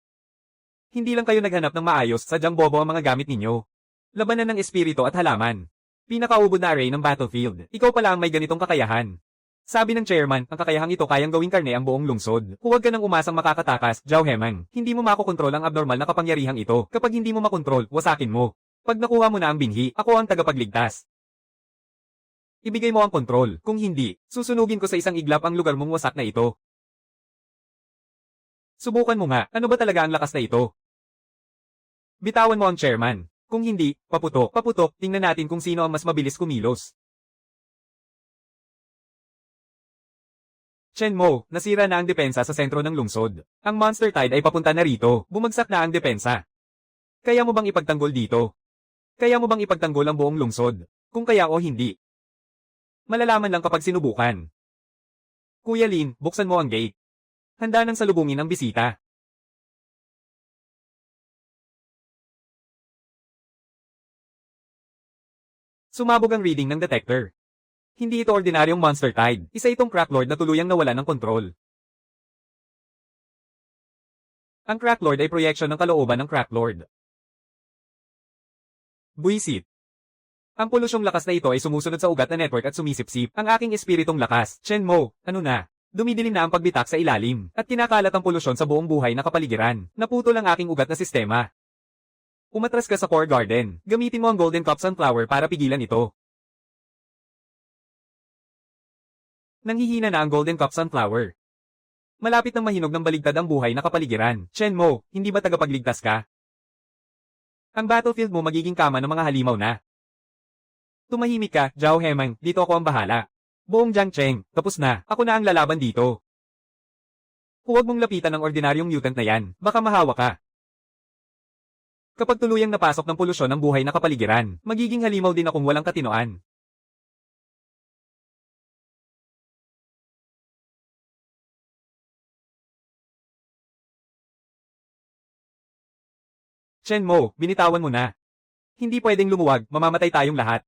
Hindi lang kayo naghanap ng maayos, sadyang bobo ang mga gamit ninyo. Labanan ng espiritu at halaman. Pinakaubod na array ng battlefield. Ikaw pala ang may ganitong kakayahan. Sabi ng chairman, ang kakayahang ito kayang gawing karne ang buong lungsod. Huwag ka nang umasang makakatakas, Zhao Hemang. Hindi mo makokontrol ang abnormal na kapangyarihang ito. Kapag hindi mo makontrol, wasakin mo. Pag nakuha mo na ang binhi, ako ang tagapagligtas. Ibigay mo ang kontrol. Kung hindi, susunugin ko sa isang iglap ang lugar mong wasak na ito. Subukan mo nga, ano ba talaga ang lakas na ito? Bitawan mo ang chairman. Kung hindi, paputok, paputok, tingnan natin kung sino ang mas mabilis kumilos. Chen Mo, nasira na ang depensa sa sentro ng lungsod. Ang monster tide ay papunta na rito, bumagsak na ang depensa. Kaya mo bang ipagtanggol dito? Kaya mo bang ipagtanggol ang buong lungsod? Kung kaya o hindi. Malalaman lang kapag sinubukan. Kuya Lin, buksan mo ang gate. Handa nang salubungin ang bisita. Sumabog ang reading ng detector. Hindi ito ordinaryong monster tide. Isa itong cracklord na tuluyang nawala ng kontrol. Ang cracklord ay proyeksyon ng kalooban ng cracklord. Buisit. Ang polusyong lakas na ito ay sumusunod sa ugat na network at sumisipsip. Ang aking espiritong lakas, Chen Mo, ano na? Dumidilim na ang pagbitak sa ilalim, at kinakalat ang polusyon sa buong buhay na kapaligiran. Naputol ang aking ugat na sistema. Umatras ka sa core garden. Gamitin mo ang golden cup sunflower para pigilan ito. Nanghihina na ang golden cup sunflower. Malapit nang mahinog ng baligtad ang buhay na kapaligiran. Chen Mo, hindi ba tagapagligtas ka? Ang battlefield mo magiging kama ng mga halimaw na. Tumahimik ka, Zhao Hemang, dito ako ang bahala. Buong Jiangcheng, tapos na, ako na ang lalaban dito. Huwag mong lapitan ng ordinaryong mutant na yan, baka mahawa ka. Kapag tuluyang napasok ng polusyon ang buhay na kapaligiran, magiging halimaw din akong walang katinoan. Chen Mo, binitawan mo na. Hindi pwedeng lumuwag, mamamatay tayong lahat.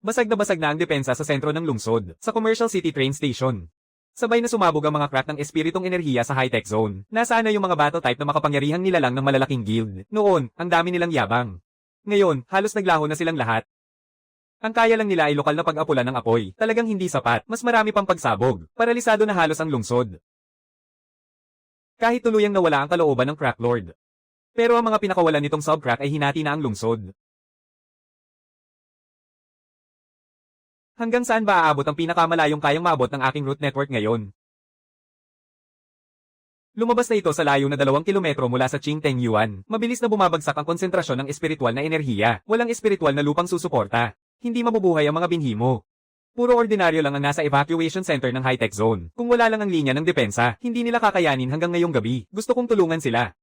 Basag na ang depensa sa sentro ng lungsod, sa Commercial City Train Station. Sabay na sumabog ang mga crack ng espiritong enerhiya sa high-tech zone. Nasaan na yung mga battle type na makapangyarihang nilalang ng malalaking guild? Noon, ang dami nilang yabang. Ngayon, halos naglaho na silang lahat. Ang kaya lang nila ay lokal na pag-apula ng apoy. Talagang hindi sapat, mas marami pang pagsabog. Paralisado na halos ang lungsod. Kahit tuluyang nawala ang kalooban ng Crack Lord. Pero ang mga pinakawalan nitong subcrack ay hinati na ang lungsod. Hanggang saan ba aabot ang pinakamalayong kayang maabot ng aking root network ngayon? Lumabas na ito sa layo na 2 kilometro mula sa Qing Teng Yuan. Mabilis na bumabagsak ang konsentrasyon ng espiritual na enerhiya. Walang espiritual na lupang susuporta. Hindi mabubuhay ang mga binhi mo. Puro ordinaryo lang ang nasa evacuation center ng high-tech zone. Kung wala lang ang linya ng depensa, hindi nila kakayanin hanggang ngayong gabi. Gusto kong tulungan sila.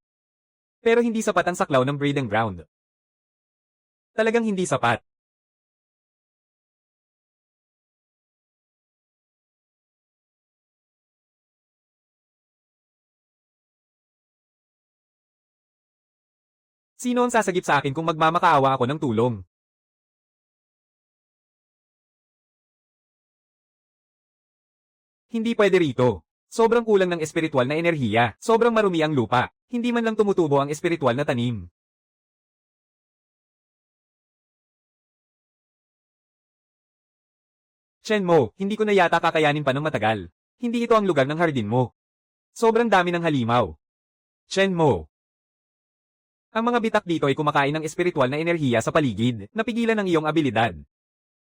Pero hindi sapat ang saklaw ng breeding ground. Talagang hindi sapat. Sino ang sasagip sa akin kung magmamakaawa ako ng tulong? Hindi pwede rito. Sobrang kulang ng espiritual na enerhiya. Sobrang marumi ang lupa. Hindi man lang tumutubo ang espiritual na tanim. Shenmo, hindi ko na yata kakayanin pa ng matagal. Hindi ito ang lugar ng hardin mo. Sobrang dami ng halimaw. Shenmo. Ang mga bitak dito ay kumakain ng espiritual na enerhiya sa paligid, napigilan ng iyong abilidad.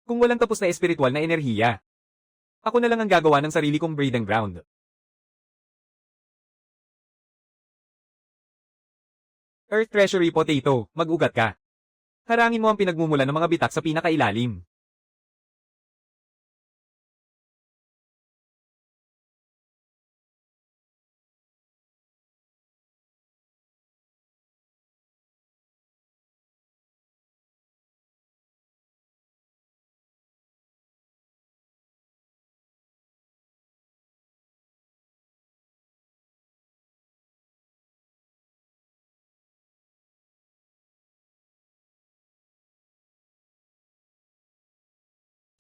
Kung walang tapos na espiritual na enerhiya, ako na lang ang gagawa ng sarili kong breeding ground. Earth Treasury Potato, mag-ugat ka. Harangin mo ang pinagmumulan ng mga bitak sa pinakailalim.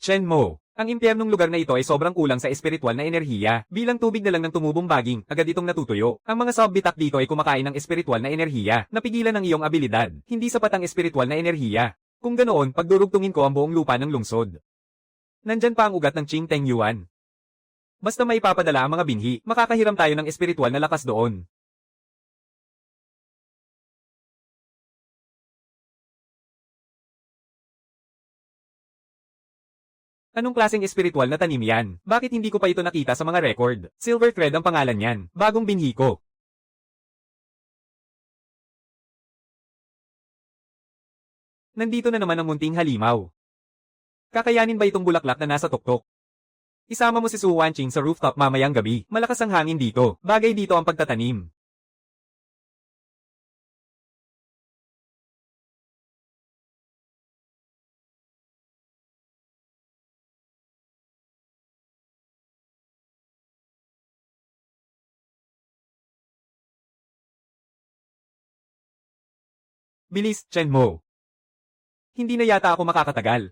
Shenmo, ang impyernong lugar na ito ay sobrang kulang sa espiritual na enerhiya. Bilang tubig na lang ng tumubong baging, agad itong natutuyo. Ang mga subbitak dito ay kumakain ng espiritual na enerhiya, napigilan ng iyong abilidad. Hindi sapat ang espiritual na enerhiya. Kung ganoon, pagdurugtungin ko ang buong lupa ng lungsod. Nandyan pa ang ugat ng Qing Teng Yuan. Basta may papadala ang mga binhi, makakahiram tayo ng espiritual na lakas doon. Anong klaseng espiritual na tanim yan? Bakit hindi ko pa ito nakita sa mga record? Silver Thread ang pangalan yan. Bagong binhi ko. Nandito na naman ang munting halimaw. Kakayanin ba itong bulaklak na nasa tuktok? Isama mo si Su Wanqing sa rooftop mamayang gabi. Malakas ang hangin dito. Bagay dito ang pagtatanim. Bilis, Shenmo. Hindi na yata ako makakatagal.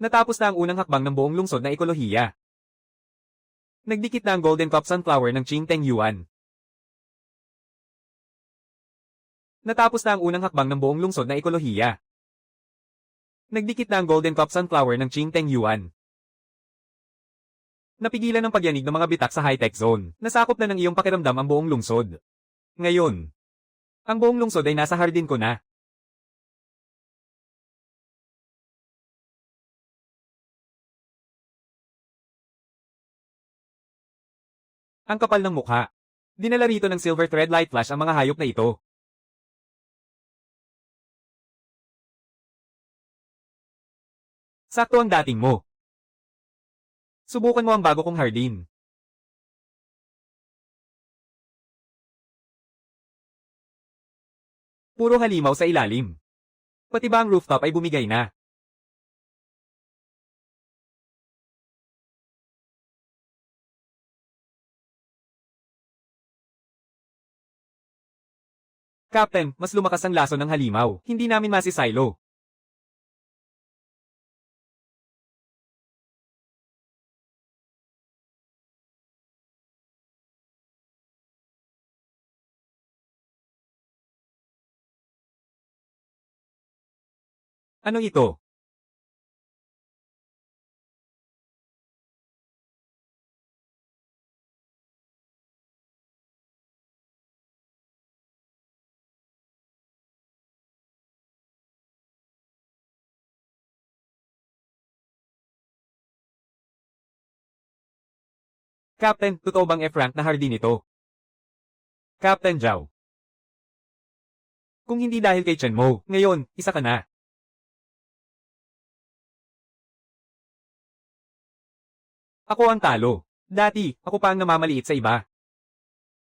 Natapos na ang unang hakbang ng buong lungsod na ekolohiya. Nagdikit na ang Golden Cup Sunflower ng Qing Teng Yuan. Natapos na ang unang hakbang ng buong lungsod na ekolohiya. Nagdikit na ang Golden Cup Sunflower ng Qing Teng Yuan. Napigilan ng pagyanig ng mga bitak sa high-tech zone. Nasakop na ng iyong pakiramdam ang buong lungsod. Ngayon, ang buong lungsod ay nasa hardin ko na. Ang kapal ng mukha. Dinala rito ng Silver Thread Light Flash ang mga hayop na ito. Sakto ang dating mo. Subukan mo ang bago kong hardin. Puro halimaw sa ilalim. Pati ba ang rooftop ay bumigay na? Captain, mas lumakas ang laso ng halimaw. Hindi namin masisilo. Ano ito? Captain, totoo bang F-rank na hardin ito? Captain Zhao. Kung hindi dahil kay Shenmo, ngayon, isa ka na. Ako ang talo. Dati, ako pa ang namamaliit sa iba.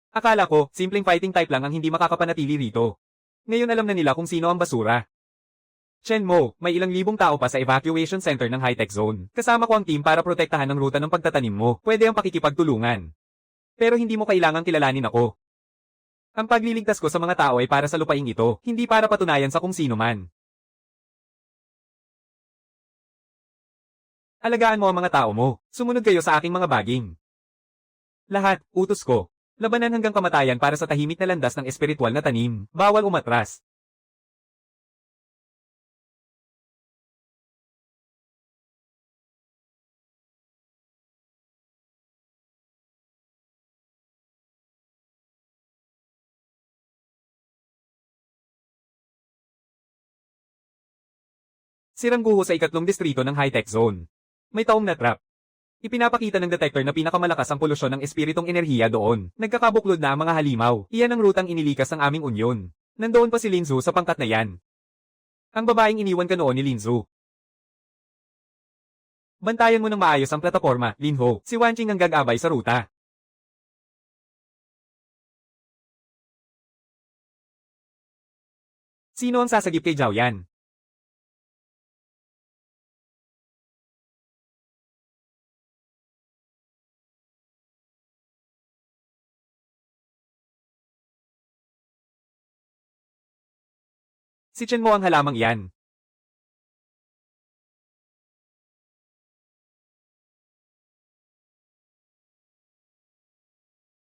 Akala ko, simpleng fighting type lang ang hindi makakapanatili rito. Ngayon alam na nila kung sino ang basura. Chen Mo, may ilang libong tao pa sa evacuation center ng high-tech zone. Kasama ko ang team para protektahan ang ruta ng pagtatanim mo. Pwede ang pakikipagtulungan. Pero hindi mo kailangang kilalanin ako. Ang pagliligtas ko sa mga tao ay para sa lupaing ito, hindi para patunayan sa kung sino man. Alagaan mo ang mga tao mo. Sumunod kayo sa aking mga baging. Lahat, utos ko. Labanan hanggang kamatayan para sa tahimik na landas ng espiritual na tanim. Bawal umatras. Sirangguho sa ikatlong distrito ng high-tech zone. May taong na-trap. Ipinapakita ng detector na pinakamalakas ang polusyon ng espiritong enerhiya doon. Nagkakabuklod na ang mga halimaw. Iyan ang rutang inilikas ng aming unyon. Nandoon pa si Linzu sa pangkat na yan. Ang babaeng iniwan ka noon ni Linzu. Bantayan mo ng maayos ang plataporma, Linho. Si Wanqing ang gagabay sa ruta. Sino ang sasagip kay Zhao Yan? Si Chen Mo ang halamang iyan.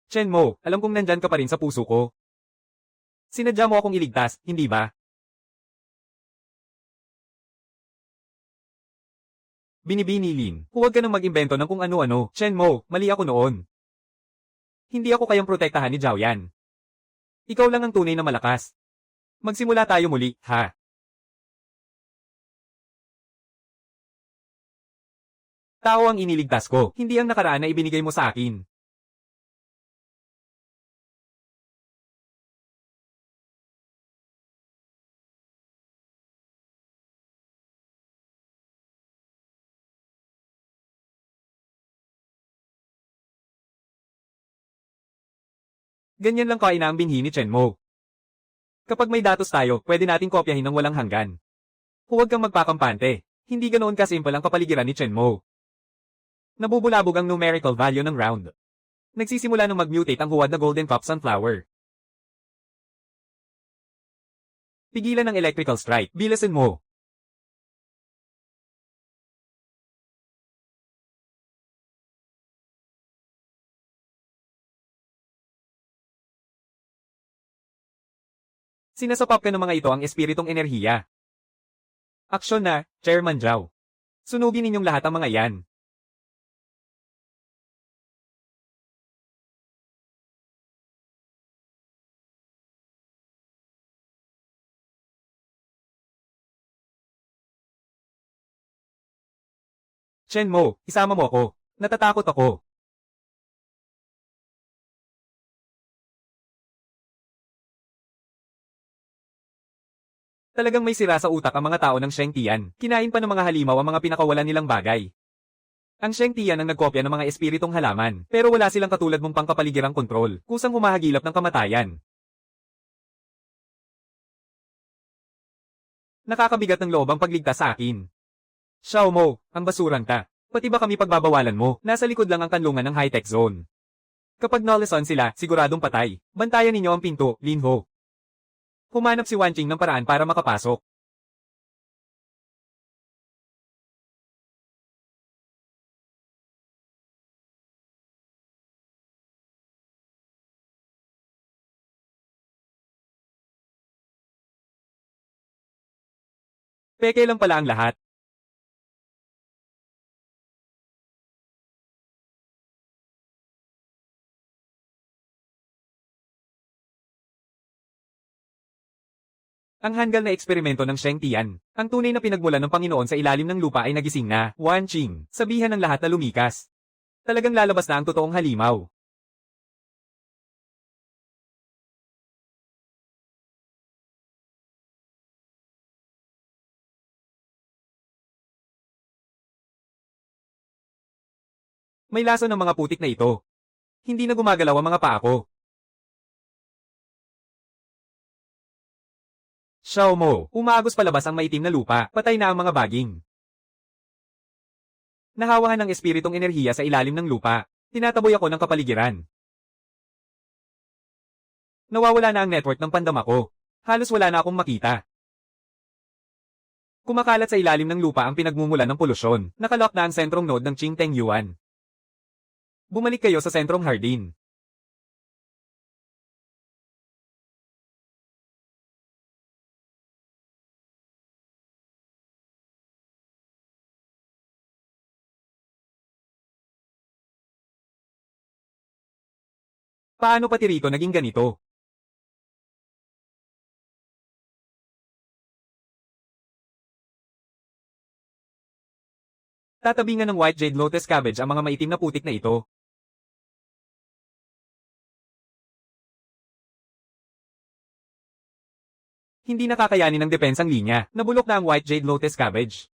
Chen Mo, alam kong nandyan ka pa rin sa puso ko. Sinadya mo akong iligtas, hindi ba? Binibini Lin, huwag ka nang mag-imbento ng kung ano-ano. Chen Mo, mali ako noon. Hindi ako kayang protektahan ni Zhao Yan. Ikaw lang ang tunay na malakas. Magsimula tayo muli, ha? Tao ang iniligtas ko, hindi ang nakaraan na ibinigay mo sa akin. Ganyan lang kaina ang binhi ni Chen Mo. Kapag may datos tayo, pwede nating kopyahin ng walang hanggan. Huwag kang magpakampante. Hindi ganoon kasimple ang kapaligiran ni Chen Mo. Nabubulabog ang numerical value ng round. Nagsisimula nang mag-mutate ang huwad na golden pop sunflower. Pigilan ang electrical strike. Bilasin mo. Sinasapap ka ng mga ito ang espiritong enerhiya. Aksyon na, Chairman Zhao. Sunugin ninyong lahat ang mga yan. Chen Mo, isama mo ako. Natatakot ako. Talagang may sira sa utak ang mga tao ng Sheng Tian. Kinain pa ng mga halimaw ang mga pinakawalan nilang bagay. Ang Sheng Tian ang nagkopya ng mga espiritong halaman, pero wala silang katulad mong pangkapaligirang kontrol, kusang humahagilap ng kamatayan. Nakakabigat ng loob ang pagligtas sa akin. Xiao Mo, ang basurang ta. Pati ba kami pagbabawalan mo? Nasa likod lang ang kanlungan ng high-tech zone. Kapag naleson sila, siguradong patay. Bantayan ninyo ang pinto, Linho. Humanap si Wanqing ng paraan para makapasok. Peke lang pala ang lahat. Ang hanggal na eksperimento ng Sheng Tian. Ang tunay na pinagmulan ng Panginoon sa ilalim ng lupa ay nagising na, Wanqing. Sabihan ng lahat na lumikas. Talagang lalabas na ang totoong halimaw. May laso ng mga putik na ito. Hindi na gumagalaw ang mga paa ko. Xiao Mo, umaagos palabas ang maitim na lupa, patay na ang mga baging. Nahawahan ng espiritong enerhiya sa ilalim ng lupa. Tinataboy ako ng kapaligiran. Nawawala na ang network ng pandama ko. Halos wala na akong makita. Kumakalat sa ilalim ng lupa ang pinagmumulan ng polusyon. Nakalock na ang sentrong node ng Qingteng Yuan. Bumalik kayo sa sentrong hardin. Paano pati rito naging ganito? Tatabingan ng White Jade Lotus Cabbage ang mga maitim na putik na ito. Hindi nakakayanin ng depensang linya. Nabulok na ang White Jade Lotus Cabbage.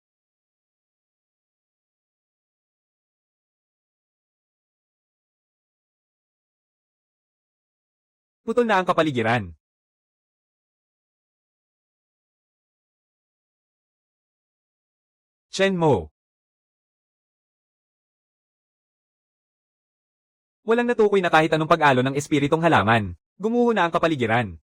Putol na ang kapaligiran. Chen Mo. Walang natukoy na kahit anong pag-alo ng espiritong halaman. Gumuho na ang kapaligiran.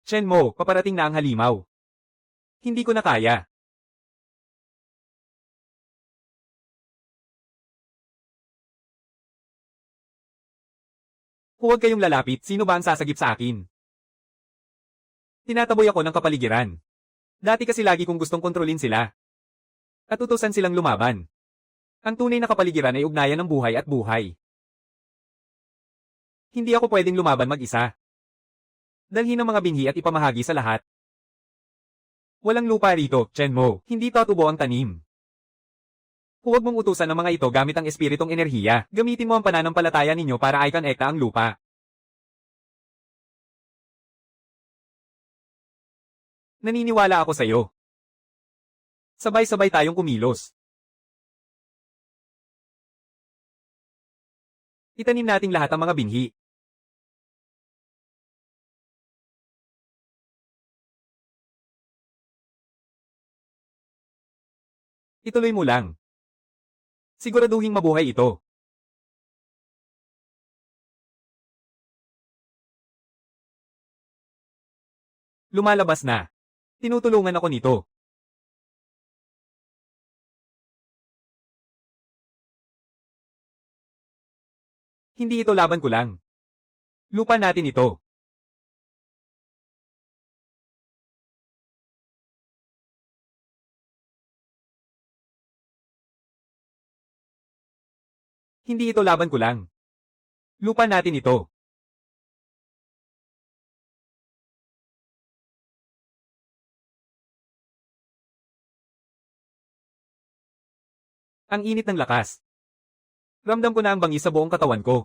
Chen Mo, paparating na ang halimaw. Hindi ko na kaya. Huwag kayong lalapit, sino ba ang sasagip sa akin? Tinataboy ako ng kapaligiran. Dati kasi lagi kong gustong kontrolin sila. At utusan silang lumaban. Ang tunay na kapaligiran ay ugnayan ng buhay at buhay. Hindi ako pwedeng lumaban mag-isa. Dalhin ang mga binhi at ipamahagi sa lahat. Walang lupa rito, Chen Mo. Hindi tatubo ang tanim. Huwag mong utusan ang mga ito gamit ang espiritong enerhiya. Gamitin mo ang pananampalataya ninyo para i-connecta ang lupa. Naniniwala ako sa iyo. Sabay-sabay tayong kumilos. Itanim nating lahat ang mga binhi. Ituloy mo lang. Siguraduhing mabuhay ito. Lumalabas na. Tinutulungan ako nito. Hindi ito laban ko lang. Lupa natin ito. Hindi ito laban ko lang. Lupa natin ito. Ang init ng lakas. Ramdam ko na ang bangis sa buong katawan ko.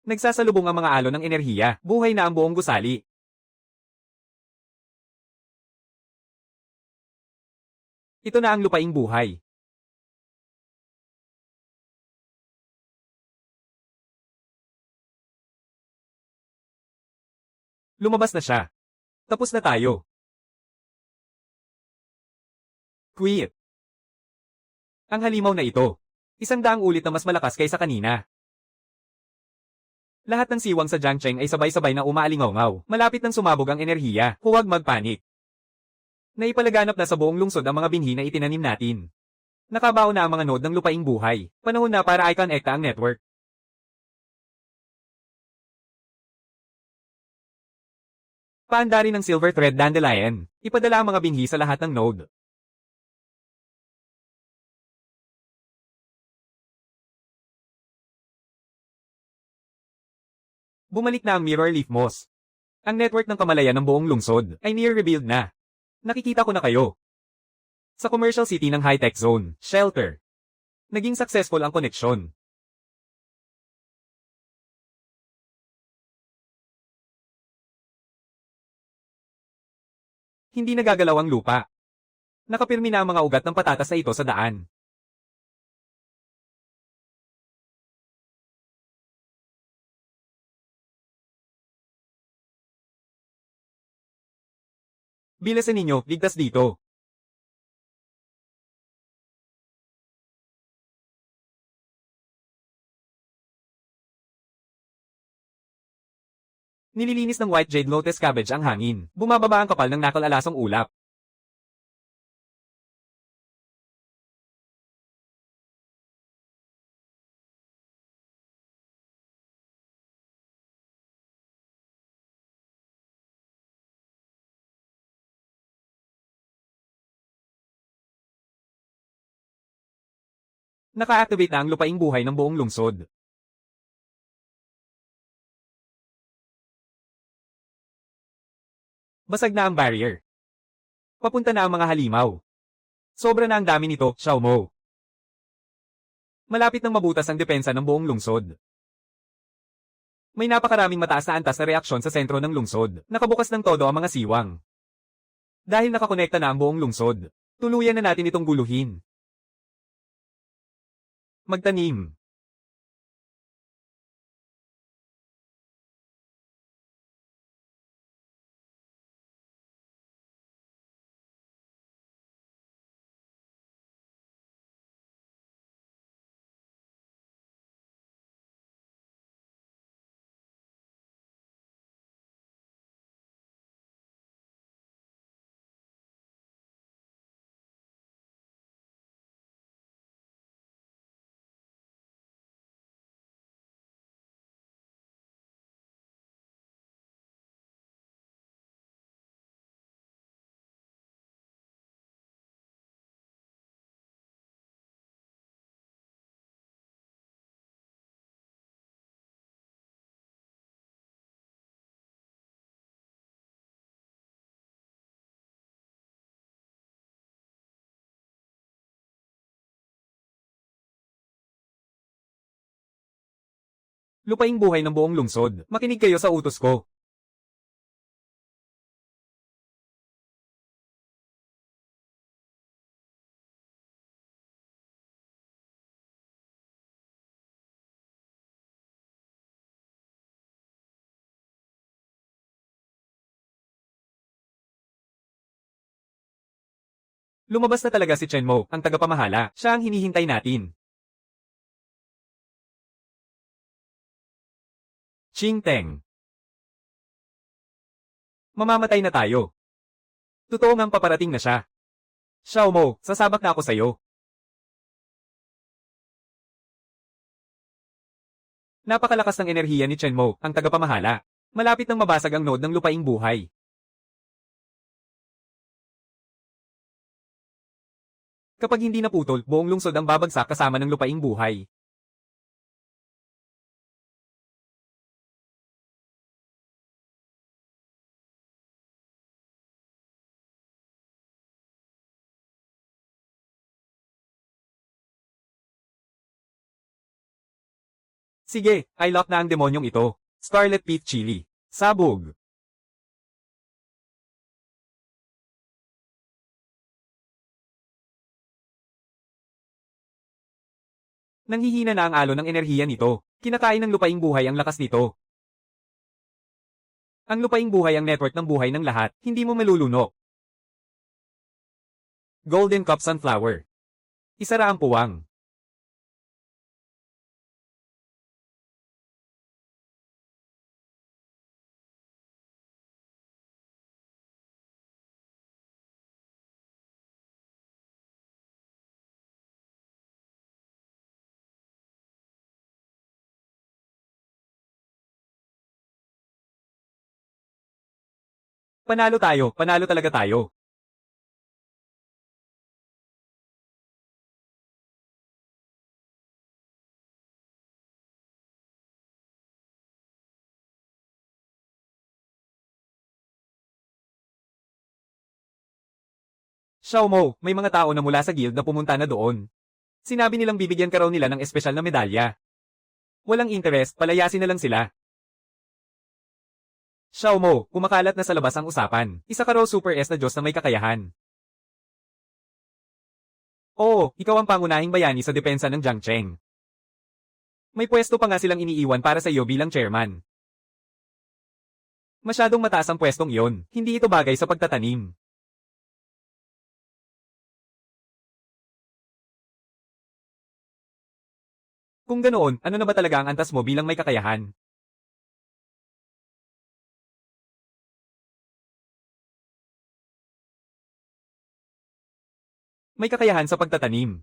Nagsasalubong ang mga alon ng enerhiya. Buhay na ang buong gusali. Ito na ang lupaing buhay. Lumabas na siya. Tapos na tayo. Quit. Ang halimaw na ito. 100 ulit na mas malakas kaysa kanina. Lahat ng siwang sa Jiangcheng ay sabay-sabay na umaalingaw-ngaw. Malapit nang sumabog ang enerhiya. Huwag magpanik. Naipalaganap na sa buong lungsod ang mga binhi na itinanim natin. Nakabao na ang mga node ng lupaing buhay. Panahon na para i-connecta ang network. Paandarin ng Silver Thread Dandelion. Ipadala ang mga binhi sa lahat ng node. Bumalik na ang Mirror Leaf Moss. Ang network ng kamalayan ng buong lungsod ay near-rebuild na. Nakikita ko na kayo. Sa commercial city ng high-tech zone, shelter. Naging successful ang koneksyon. Hindi nagagalaw ang lupa. Nakapirmi na ang mga ugat ng patatas na ito sa daan. Bilisan ninyo, ligtas dito. Nililinis ng White Jade Lotus Cabbage ang hangin. Bumababa ang kapal ng nakalalasong ulap. Naka-activate na ang lupaing buhay ng buong lungsod. Basag na ang barrier. Papunta na ang mga halimaw. Sobra na ang dami nito, Xiao Mo. Malapit nang mabutas ang depensa ng buong lungsod. May napakaraming mataas na antas na reaksyon sa sentro ng lungsod. Nakabukas ng todo ang mga siwang. Dahil nakakonekta na ang buong lungsod, tuluyan na natin itong guluhin. Magtanim. Lupaing buhay ng buong lungsod. Makinig kayo sa utos ko. Lumabas na talaga si Chen Mo, ang tagapamahala. Siya ang hinihintay natin. Ching Teng. Mamamatay na tayo. Totoo ngang paparating na siya. Xiao Mo, sasabak na ako sa'yo. Napakalakas ng enerhiya ni Chen Mo, ang tagapamahala. Malapit nang mabasag ang node ng lupaing buhay. Kapag hindi naputol, buong lungsod ang babagsak kasama ng lupaing buhay. Sige, I-lock na ang demonyong ito. Scarlet Pit Chili. Sabog. Nanghihina na ang alon ng enerhiya nito. Kinakain ng lupaing buhay ang lakas nito. Ang lupaing buhay ang network ng buhay ng lahat, hindi mo malulunok. Golden Cup Sunflower. Isara ang puwang. Panalo talaga tayo. Xiao Mo, may mga tao na mula sa guild na pumunta na doon. Sinabi nilang bibigyan ka raw nila ng espesyal na medalya. Walang interest, palayasin na lang sila. Xiao Mo, kumakalat na sa labas ang usapan. Isa ka raw Super S na Diyos na may kakayahan. Oo, ikaw ang pangunahing bayani sa depensa ng Jiangcheng. May pwesto pa nga silang iniiwan para sa iyo bilang chairman. Masyadong mataas ang pwestong iyon, hindi ito bagay sa pagtatanim. Kung ganoon, ano na ba talaga ang antas mo bilang may kakayahan? May kakayahan sa pagtatanim.